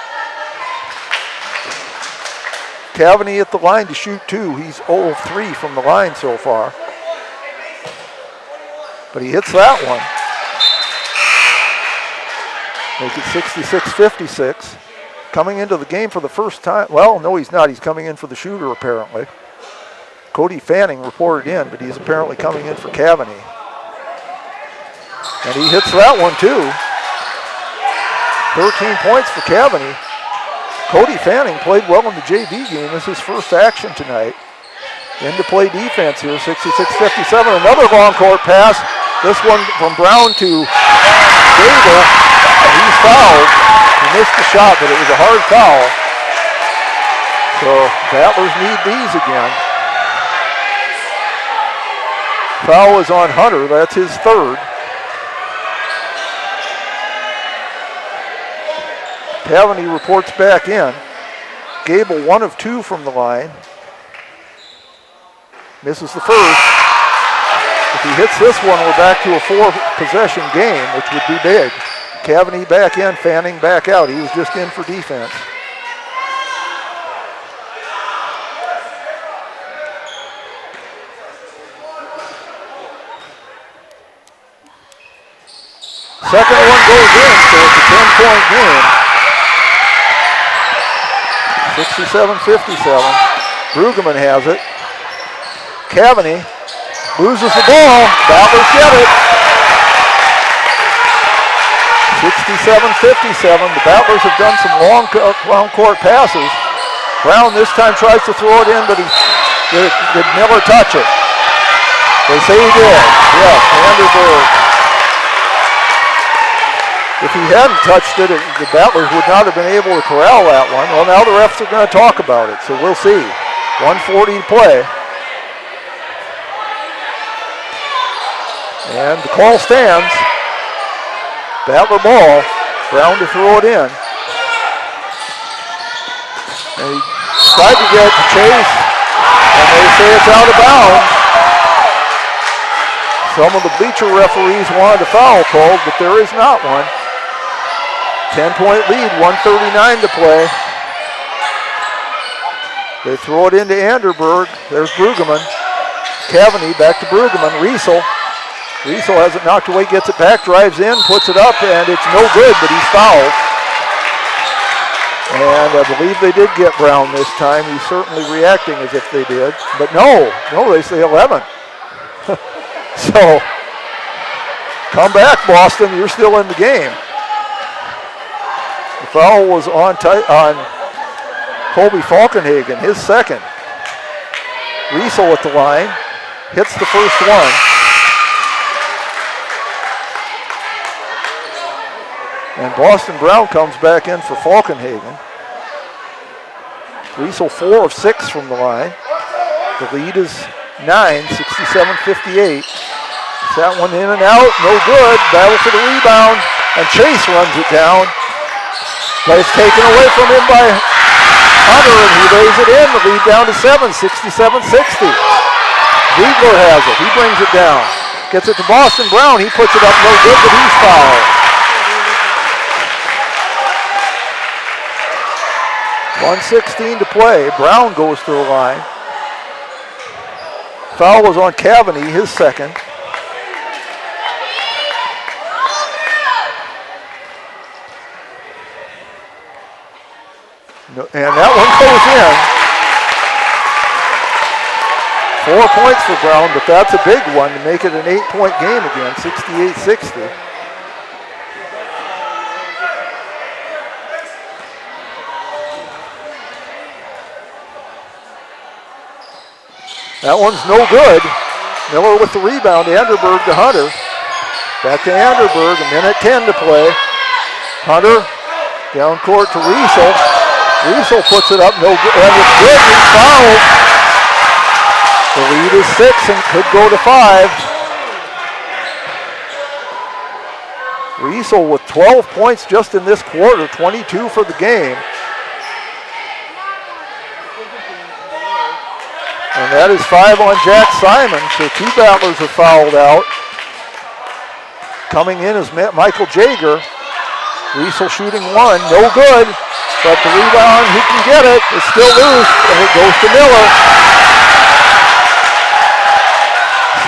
Speaker 1: Cavany at the line to shoot 2. He's 0 of 3 from the line so far. But he hits that one. Make it 66-56. Coming into the game for the first time. Well, no, he's not. He's coming in for the shooter, apparently. Cody Fanning reported in, but he's apparently coming in for Cavaney. And he hits that one, too. 13 points for Cavaney. Cody Fanning played well in the JV game. This is his first action tonight. Into play defense here, 66-57. Another long court pass. This one from Brown to Gable. And he's fouled. He missed the shot, but it was a hard foul. So Battlers need these again. Foul is on Hunter. That's his third. Cavaney reports back in. Gable 1 of 2 from the line. Misses the first. If he hits this one, we're back to a 4-possession game, which would be big. Cavaney back in, Fanning back out. He was just in for defense. Second one goes in, so it's a 10-point game. 67-57. Brueggemann has it. Cavaney loses the ball. Battlers get it. 67-57. The Battlers have done some long court passes. Brown this time tries to throw it in, but did Miller touch it? They say he did. Yes, Vanderberg. If he hadn't touched it, the Battlers would not have been able to corral that one. Well, now the refs are going to talk about it, so we'll see. 1:40 to play. And the call stands. Battler ball. Brown to throw it in. And he tried to get it to Chase, and they say it's out of bounds. Some of the bleacher referees wanted a foul called, but there is not one. 10-point lead, 1:39 to play. They throw it into Anderberg. There's Brueggemann. Cavaney back to Brueggemann. Riesel has it knocked away, gets it back, drives in, puts it up, and it's no good, but he's fouled. And I believe they did get Brown this time. He's certainly reacting as if they did. But no, they say 11. So, come back, Boston. You're still in the game. The foul was on Colby Falkenhagen, his second. Riesel at the line, hits the first one. And Boston Brown comes back in for Falkenhagen. Riesel 4 of 6 from the line. The lead is 9, 67-58. That one in and out, no good. Battle for the rebound, and Chase runs it down. But it's taken away from him by Hunter, and he lays it in. The lead down to 7, 67-60. Ziegler has it. He brings it down. Gets it to Boston Brown. He puts it up, no good, but he's fouled. 1:16 to play. Brown goes to the line. Foul was on Cavaney, his second. And that one goes in. 4 points for Brown, but that's a big one to make it an 8-point game again, 68-60. That one's no good. Miller with the rebound. Anderberg to Hunter. Back to Anderberg. A minute 10 to play. Hunter down court to Riesel. Riesel puts it up. No good. And it's good. He's fouled. The lead is 6 and could go to 5. Riesel with 12 points just in this quarter. 22 for the game. And that is 5 on Jack Simon, so 2 Battlers are fouled out. Coming in is Michael Jager. Riesel shooting 1, no good. But the rebound, he can get it. It's still loose, and it goes to Miller.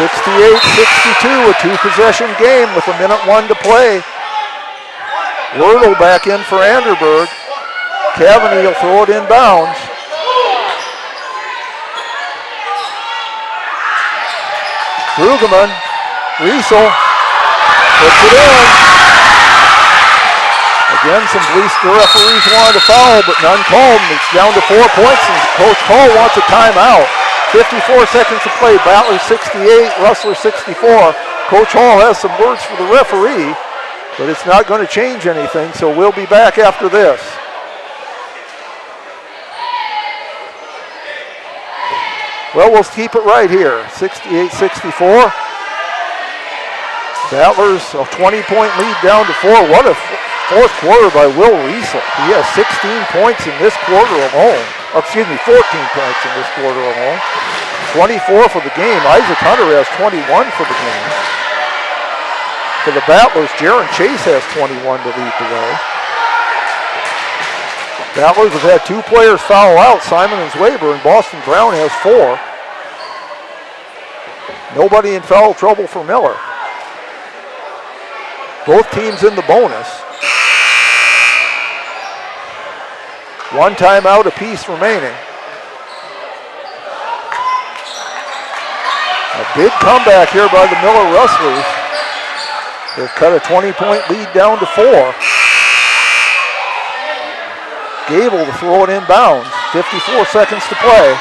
Speaker 1: 68-62, a 2-possession game with a minute 1 to play. Wordle back in for Anderberg. Cavani will throw it inbounds. Brueggemann, Riesel, puts it in. Again, some Bleesker referees wanted to foul, but none called. It's down to 4 points, and Coach Cole wants a timeout. 54 seconds to play. Battler 68, Rustler 64. Coach Hall has some words for the referee, but it's not going to change anything, so we'll be back after this. Well, we'll keep it right here. 68-64. Battlers a 20-point lead down to 4. What a fourth quarter by Will Riesel. He has 16 points in this quarter alone. 14 points in this quarter alone. 24 for the game. Isaac Hunter has 21 for the game. For the Battlers, Jaron Chase has 21 to lead the way. Battlers have had 2 players foul out, Simon and Zwaber, and Boston Brown has 4. Nobody in foul trouble for Miller. Both teams in the bonus. 1 timeout apiece remaining. A big comeback here by the Miller Rustlers. They've cut a 20-point lead down to 4. Gable to throw it inbounds. 54 seconds to play.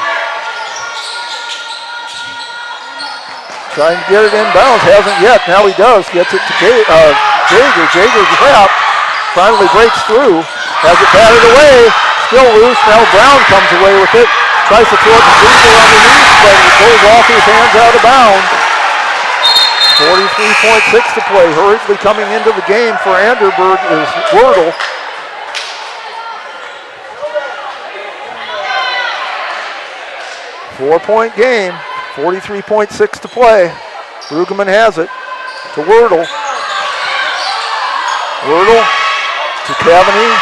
Speaker 1: Trying to get it inbounds, hasn't yet. Now he does. Gets it to Jaeger. Jaeger trapped. Finally breaks through. Has it batted away. Still loose. Now Brown comes away with it. Tries to throw it to Gable underneath, but it goes off his hands out of bounds. 43.6 to play. Hurriedly coming into the game for Anderberg is Wordle. Four-point game, 43.6 to play. Brueggemann has it to Wordle. Wordle to Cavani.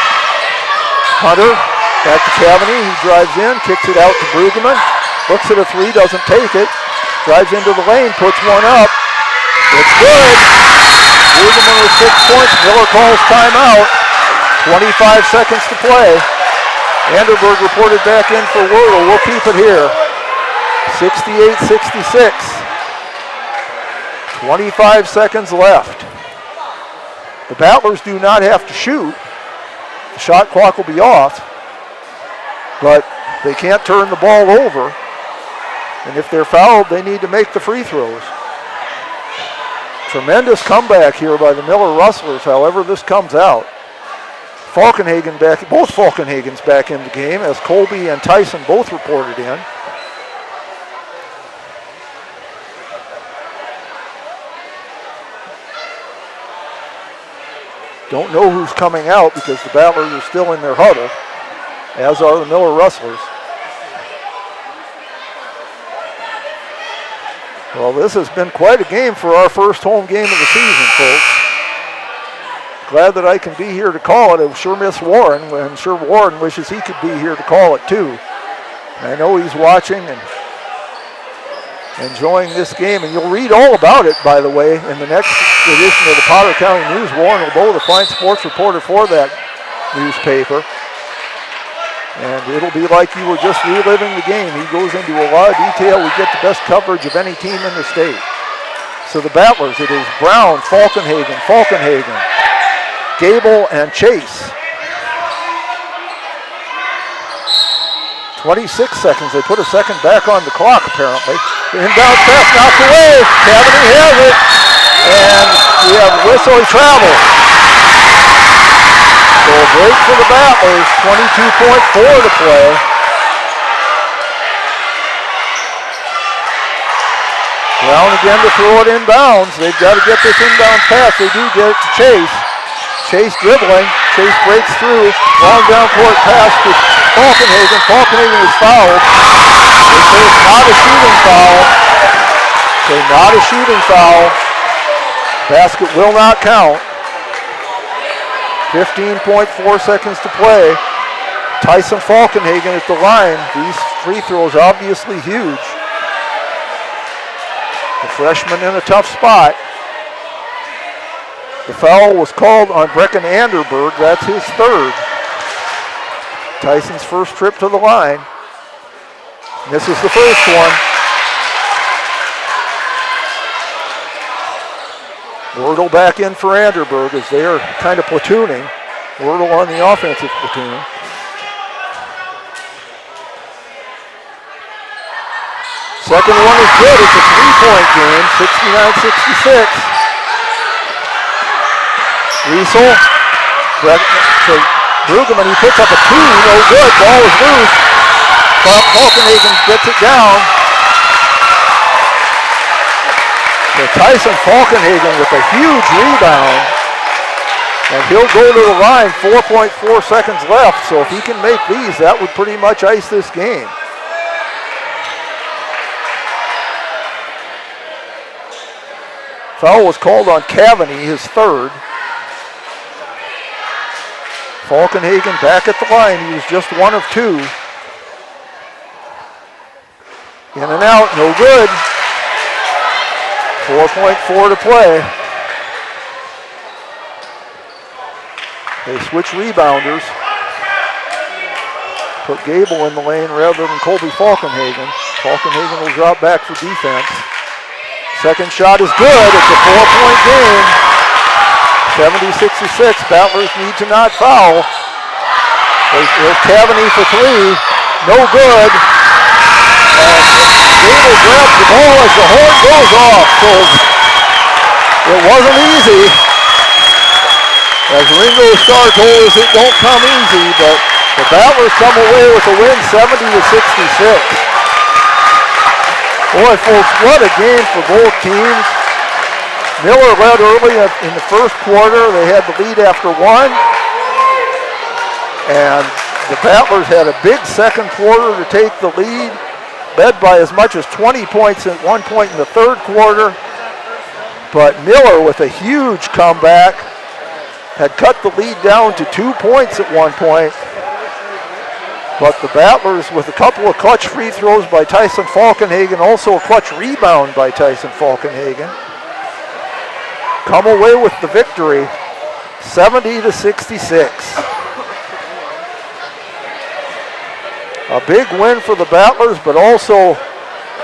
Speaker 1: Hunter back to Cavani. He drives in, kicks it out to Brueggemann. Looks at a 3, doesn't take it. Drives into the lane, puts one up. It's good. Brueggemann with 6 points. Miller calls timeout. 25 seconds to play. Anderberg reported back in for Wordle. We'll keep it here. 68-66. 25 seconds left. The Battlers do not have to shoot. The shot clock will be off, but they can't turn the ball over. And if they're fouled, they need to make the free throws. Tremendous comeback here by the Miller Rustlers, however this comes out. Falkenhagen back, both Falkenhagens back in the game, as Colby and Tyson both reported in. Don't know who's coming out because the Battlers are still in their huddle, as are the Miller Rustlers. Well, this has been quite a game for our first home game of the season, folks. Glad that I can be here to call it. I sure miss Warren, and I'm sure Warren wishes he could be here to call it too. And I know he's watching and enjoying this game, and you'll read all about it, by the way, in the next edition of the Potter County News. Warren LeBeau, the fine sports reporter for that newspaper. And it'll be like you were just reliving the game. He goes into a lot of detail. We get the best coverage of any team in the state. So the Battlers, it is Brown, Falkenhagen, Gable, and Chase. 26 seconds. They put a second back on the clock, apparently. The inbound pass knocked away. Cavani has it. And we have whistle travel. So a break for the Battlers. 22.4 to play. Brown again to throw it inbounds. They've got to get this inbound pass. They do get it to Chase. Chase dribbling. Chase breaks through. Long down court pass to Falkenhagen. Falkenhagen is fouled. They say it's not a shooting foul. Say not a shooting foul. Basket will not count. 15.4 seconds to play. Tyson Falkenhagen at the line. These free throws obviously huge. The freshman in a tough spot. The foul was called on Brecken Anderberg. That's his third. Tyson's first trip to the line. Misses the first one. Wordle back in for Anderberg as they are kind of platooning. Wordle on the offensive platoon. Second one is good. It's a three-point game, 69-66. Riesel to Brueggemann. He puts up a two. No good. Ball is loose. Falkenhagen gets it down. So Tyson Falkenhagen with a huge rebound. And he'll go to the line. 4.4 seconds left. So if he can make these, that would pretty much ice this game. Foul was called on Cavany, his third. Falkenhagen back at the line. He was just one of two. In and out, no good. 4.4 to play. They switch rebounders. Put Gable in the lane rather than Colby Falkenhagen. Falkenhagen will drop back for defense. Second shot is good. It's a 4-point game. 70-66. Battlers need to not foul. There's Cavany for three. No good. Gable grabs the ball as the horn goes off. So it wasn't easy. As Ringo Starr told us, it don't come easy, but the Battlers come away with a win, 70-66. Boy, folks, what a game for both teams. Miller led early in the first quarter. They had the lead after one. And the Battlers had a big second quarter to take the lead, led by as much as 20 points at one point in the third quarter. But Miller, with a huge comeback, had cut the lead down to 2 points at one point. But the Battlers, with a couple of clutch free throws by Tyson Falkenhagen, also a clutch rebound by Tyson Falkenhagen, come away with the victory, 70-66. A big win for the Battlers, but also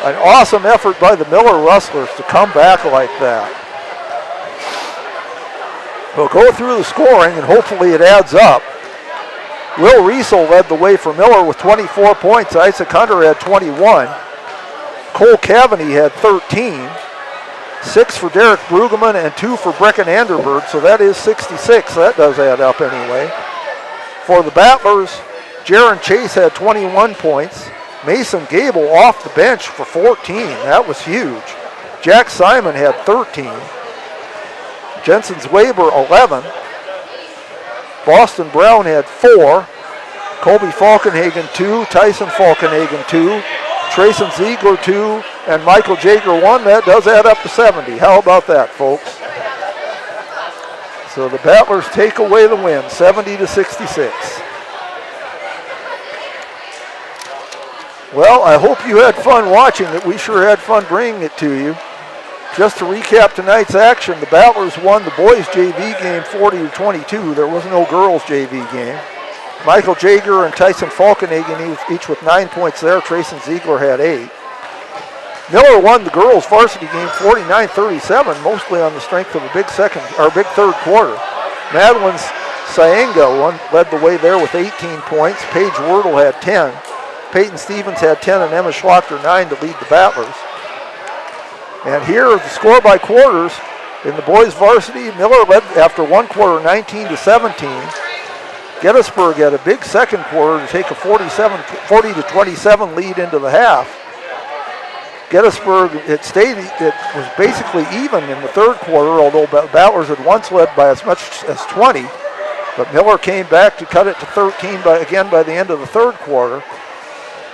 Speaker 1: an awesome effort by the Miller Rustlers to come back like that. We'll go through the scoring, and hopefully it adds up. Will Riesel led the way for Miller with 24 points. Isaac Hunter had 21. Cole Cavany had 13. 6 for Derek Brueggemann and 2 for Brecken Anderberg, so that is 66. That does add up anyway. For the Battlers, Jaron Chase had 21 points. Mason Gable off the bench for 14. That was huge. Jack Simon had 13. Jensen Zweber 11. Boston Brown had 4. Colby Falkenhagen 2. Tyson Falkenhagen 2. Trayson Ziegler 2. And Michael Jager 1. That does add up to 70. How about that, folks? So the Battlers take away the win, 70-66. Well, I hope you had fun watching it. We sure had fun bringing it to you. Just to recap tonight's action, the Battlers won the boys JV game 40-22. There was no girls JV game. Michael Jager and Tyson Falkenhagen each with 9 points there. Trayson Ziegler had 8. Miller won the girls varsity game 49-37, mostly on the strength of a big third quarter. Madeline Saenga led the way there with 18 points. Paige Wordle had 10. Peyton Stevens had 10 and Emma Schlachter 9 to lead the Battlers. And here is the score by quarters. In the boys varsity, Miller led after one quarter 19-17. Gettysburg had a big second quarter to take a 40-27 lead into the half. Gettysburg, it was basically even in the third quarter, although Battlers had once led by as much as 20. But Miller came back to cut it to 13 by the end of the third quarter.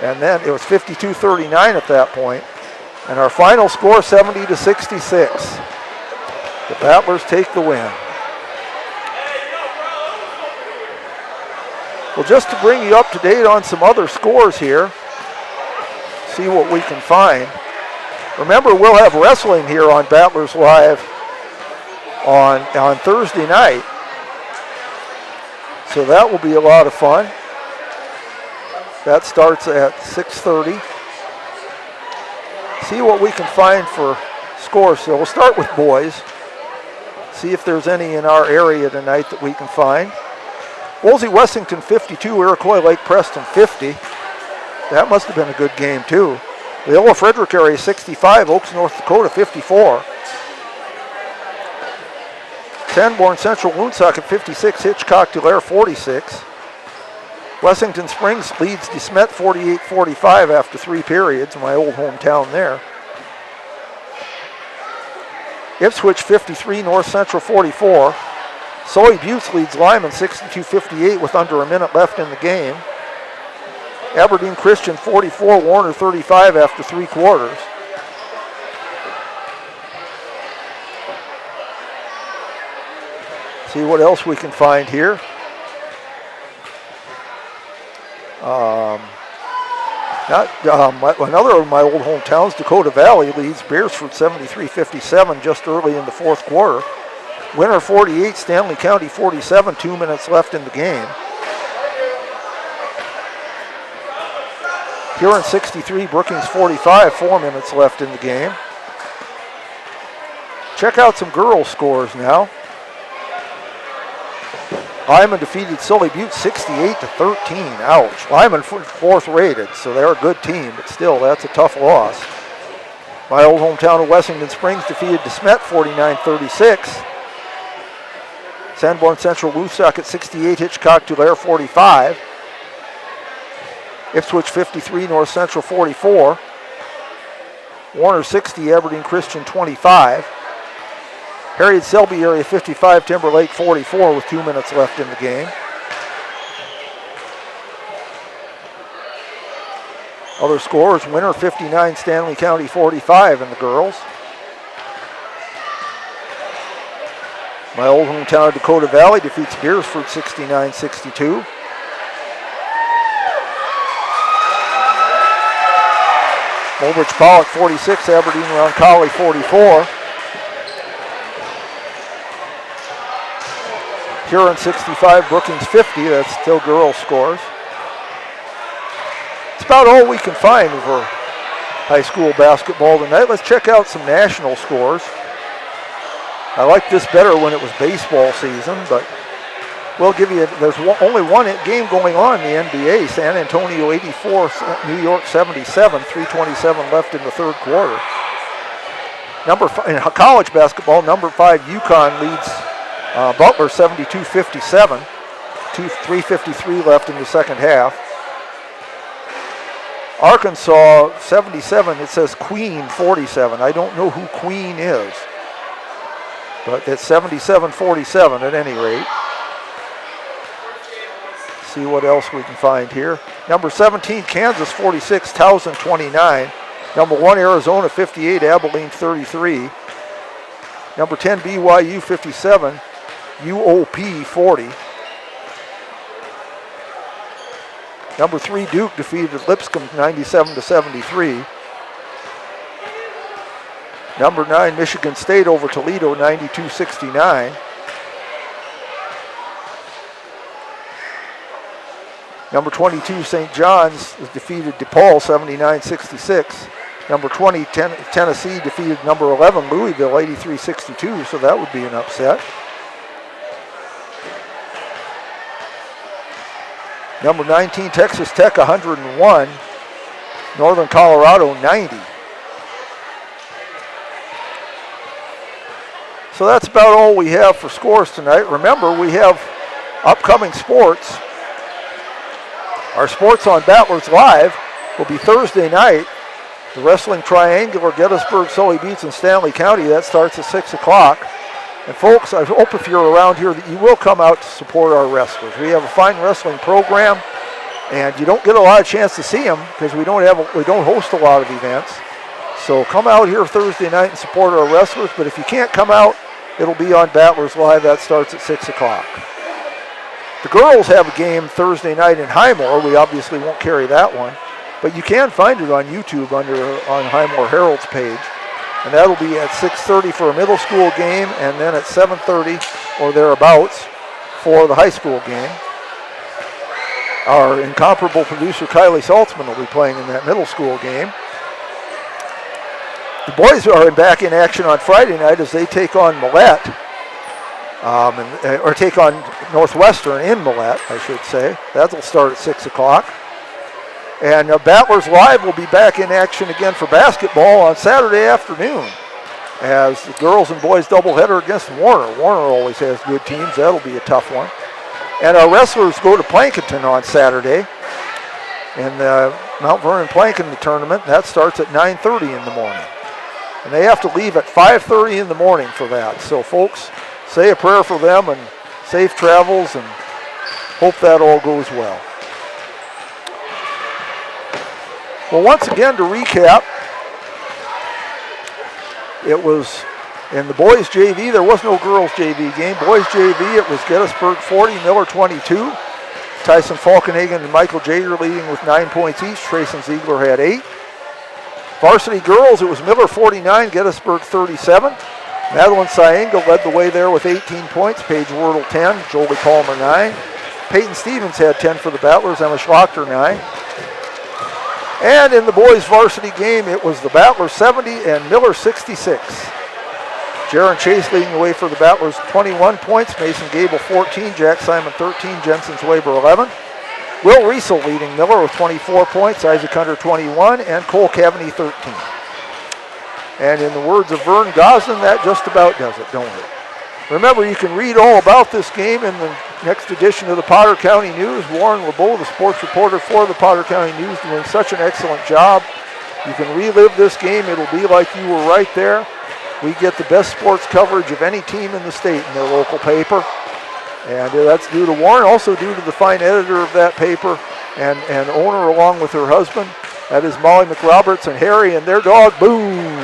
Speaker 1: And then it was 52-39 at that point. And our final score, 70-66. The Battlers take the win. Well, just to bring you up to date on some other scores here, see what we can find. Remember, we'll have wrestling here on Battlers Live on Thursday night. So that will be a lot of fun. That starts at 6:30. See what we can find for scores. So we'll start with boys. See if there's any in our area tonight that we can find. Wolsey Wessington 52, Iroquois Lake Preston 50. That must have been a good game too. Leola Frederick area 65, Oaks North Dakota 54. Sanborn Central Woonsocket 56, Hitchcock Tulare 46. Wessington Springs leads DeSmet 48-45 after 3 periods, my old hometown there. Ipswich 53, North Central 44. Sully Buttes leads Lyman 62-58 with under a minute left in the game. Aberdeen Christian 44, Warner 35 after 3 quarters. See what else we can find here. Another of my old hometowns, Dakota Valley, leads Beresford 73-57 just early in the 4th quarter. Winner 48, Stanley County 47, 2 minutes left in the game. Huron 63, Brookings 45, 4 minutes left in the game. Check out some girls' scores now. Lyman defeated Sully Butte 68-13. Ouch. Lyman 4th rated, so they're a good team, but still, that's a tough loss. My old hometown of Wessington Springs defeated DeSmet 49-36. Sanborn Central Woonsocket 68, Hitchcock Tulare 45. Ipswich 53, North Central 44. Warner 60, Aberdeen Christian 25. Harriet Selby area 55, Timberlake 44 with 2 minutes left in the game. Other scores, Winner 59, Stanley County 45 in the girls. My old hometown of Dakota Valley defeats Beresford 69-62. Mulbridge Pollock 46, Aberdeen Roncalli 44. Huron 65, Brookings 50, that's still girls scores. It's about all we can find for high school basketball tonight. Let's check out some national scores. I like this better when it was baseball season, but we'll give you, there's only one game going on in the NBA. San Antonio 84, New York 77, 3:27 left in the 3rd quarter. In college basketball, number 5 UConn leads Butler 72-57, 3:53 left in the 2nd half. Arkansas 77, it says Queen 47. I don't know who Queen is, but it's 77-47 at any rate. See what else we can find here. Number 17, Kansas 46, Towson 29. Number 1, Arizona 58, Abilene 33. Number 10, BYU 57, UOP 40. Number 3, Duke defeated Lipscomb 97-73. Number 9, Michigan State over Toledo 92-69. Number 22, St. John's defeated DePaul 79-66. Number 20, Tennessee defeated number 11, Louisville 83-62, so that would be an upset. Number 19, Texas Tech 101, Northern Colorado 90. So that's about all we have for scores tonight. Remember, we have upcoming sports. Our sports on Battlers Live will be Thursday night. The Wrestling Triangular, Gettysburg, Sully Buttes, and Stanley County. That starts at 6 o'clock. And folks, I hope if you're around here that you will come out to support our wrestlers. We have a fine wrestling program, and you don't get a lot of chance to see them because we don't host a lot of events. So come out here Thursday night and support our wrestlers. But if you can't come out, it'll be on Battlers Live. That starts at 6 o'clock. The girls have a game Thursday night in Highmore. We obviously won't carry that one, but you can find it on YouTube on Highmore Herald's page. and that'll be at 6:30 for a middle school game, and then at 7:30 or thereabouts for the high school game. Our incomparable producer Kylie Saltzman will be playing in that middle school game. The boys are back in action on Friday night as they take on Millette, or take on Northwestern in Millette, I should say. That'll start at 6 o'clock. And Battlers Live will be back in action again for basketball on Saturday afternoon as the girls and boys doubleheader against Warner. Warner always has good teams. That'll be a tough one. And our Rustlers go to Plankinton on Saturday in the Mount Vernon Plankinton tournament. That starts at 9:30 in the morning. And they have to leave at 5:30 in the morning for that. So folks, say a prayer for them and safe travels and hope that all goes well. Well, once again, to recap, it was in the boys JV. There was no girls JV game. Boys JV, it was Gettysburg 40, Miller 22. Tyson Falkenhagen and Michael Jager leading with 9 points each. Trayson Ziegler had 8. Varsity girls, it was Miller 49, Gettysburg 37. Madeline Syenga led the way there with 18 points. Paige Wordle 10, Jolie Palmer 9. Peyton Stevens had 10 for the Battlers, Emma Schlachter 9. And in the boys varsity game, it was the Battlers 70 and Miller 66. Jaron Chase leading the way for the Battlers, 21 points. Mason Gable 14, Jack Simon 13, Jensen Swaber 11. Will Riesel leading Miller with 24 points, Isaac Hunter 21, and Cole Cavaney 13. And in the words of Vern Gosden, that just about does it, don't it? Remember, you can read all about this game in the next edition of the Potter County News. Warren LeBeau, the sports reporter for the Potter County News, doing such an excellent job. You can relive this game. It'll be like you were right there. We get the best sports coverage of any team in the state in their local paper. And that's due to Warren, also due to the fine editor of that paper and owner along with her husband. That is Molly McRoberts and Harry and their dog, Boone.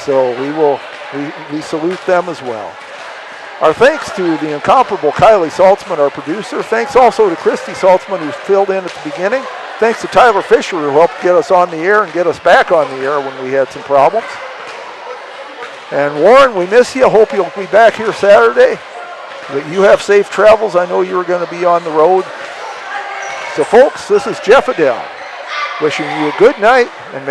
Speaker 1: So we salute them as well. Our thanks to the incomparable Kylie Saltzman, our producer. Thanks also to Christy Saltzman, who filled in at the beginning. Thanks to Tyler Fisher, who helped get us on the air and get us back on the air when we had some problems. And Warren, we miss you. Hope you'll be back here Saturday. That you have safe travels. I know you're going to be on the road. So folks, this is Jeff Adele wishing you a good night and may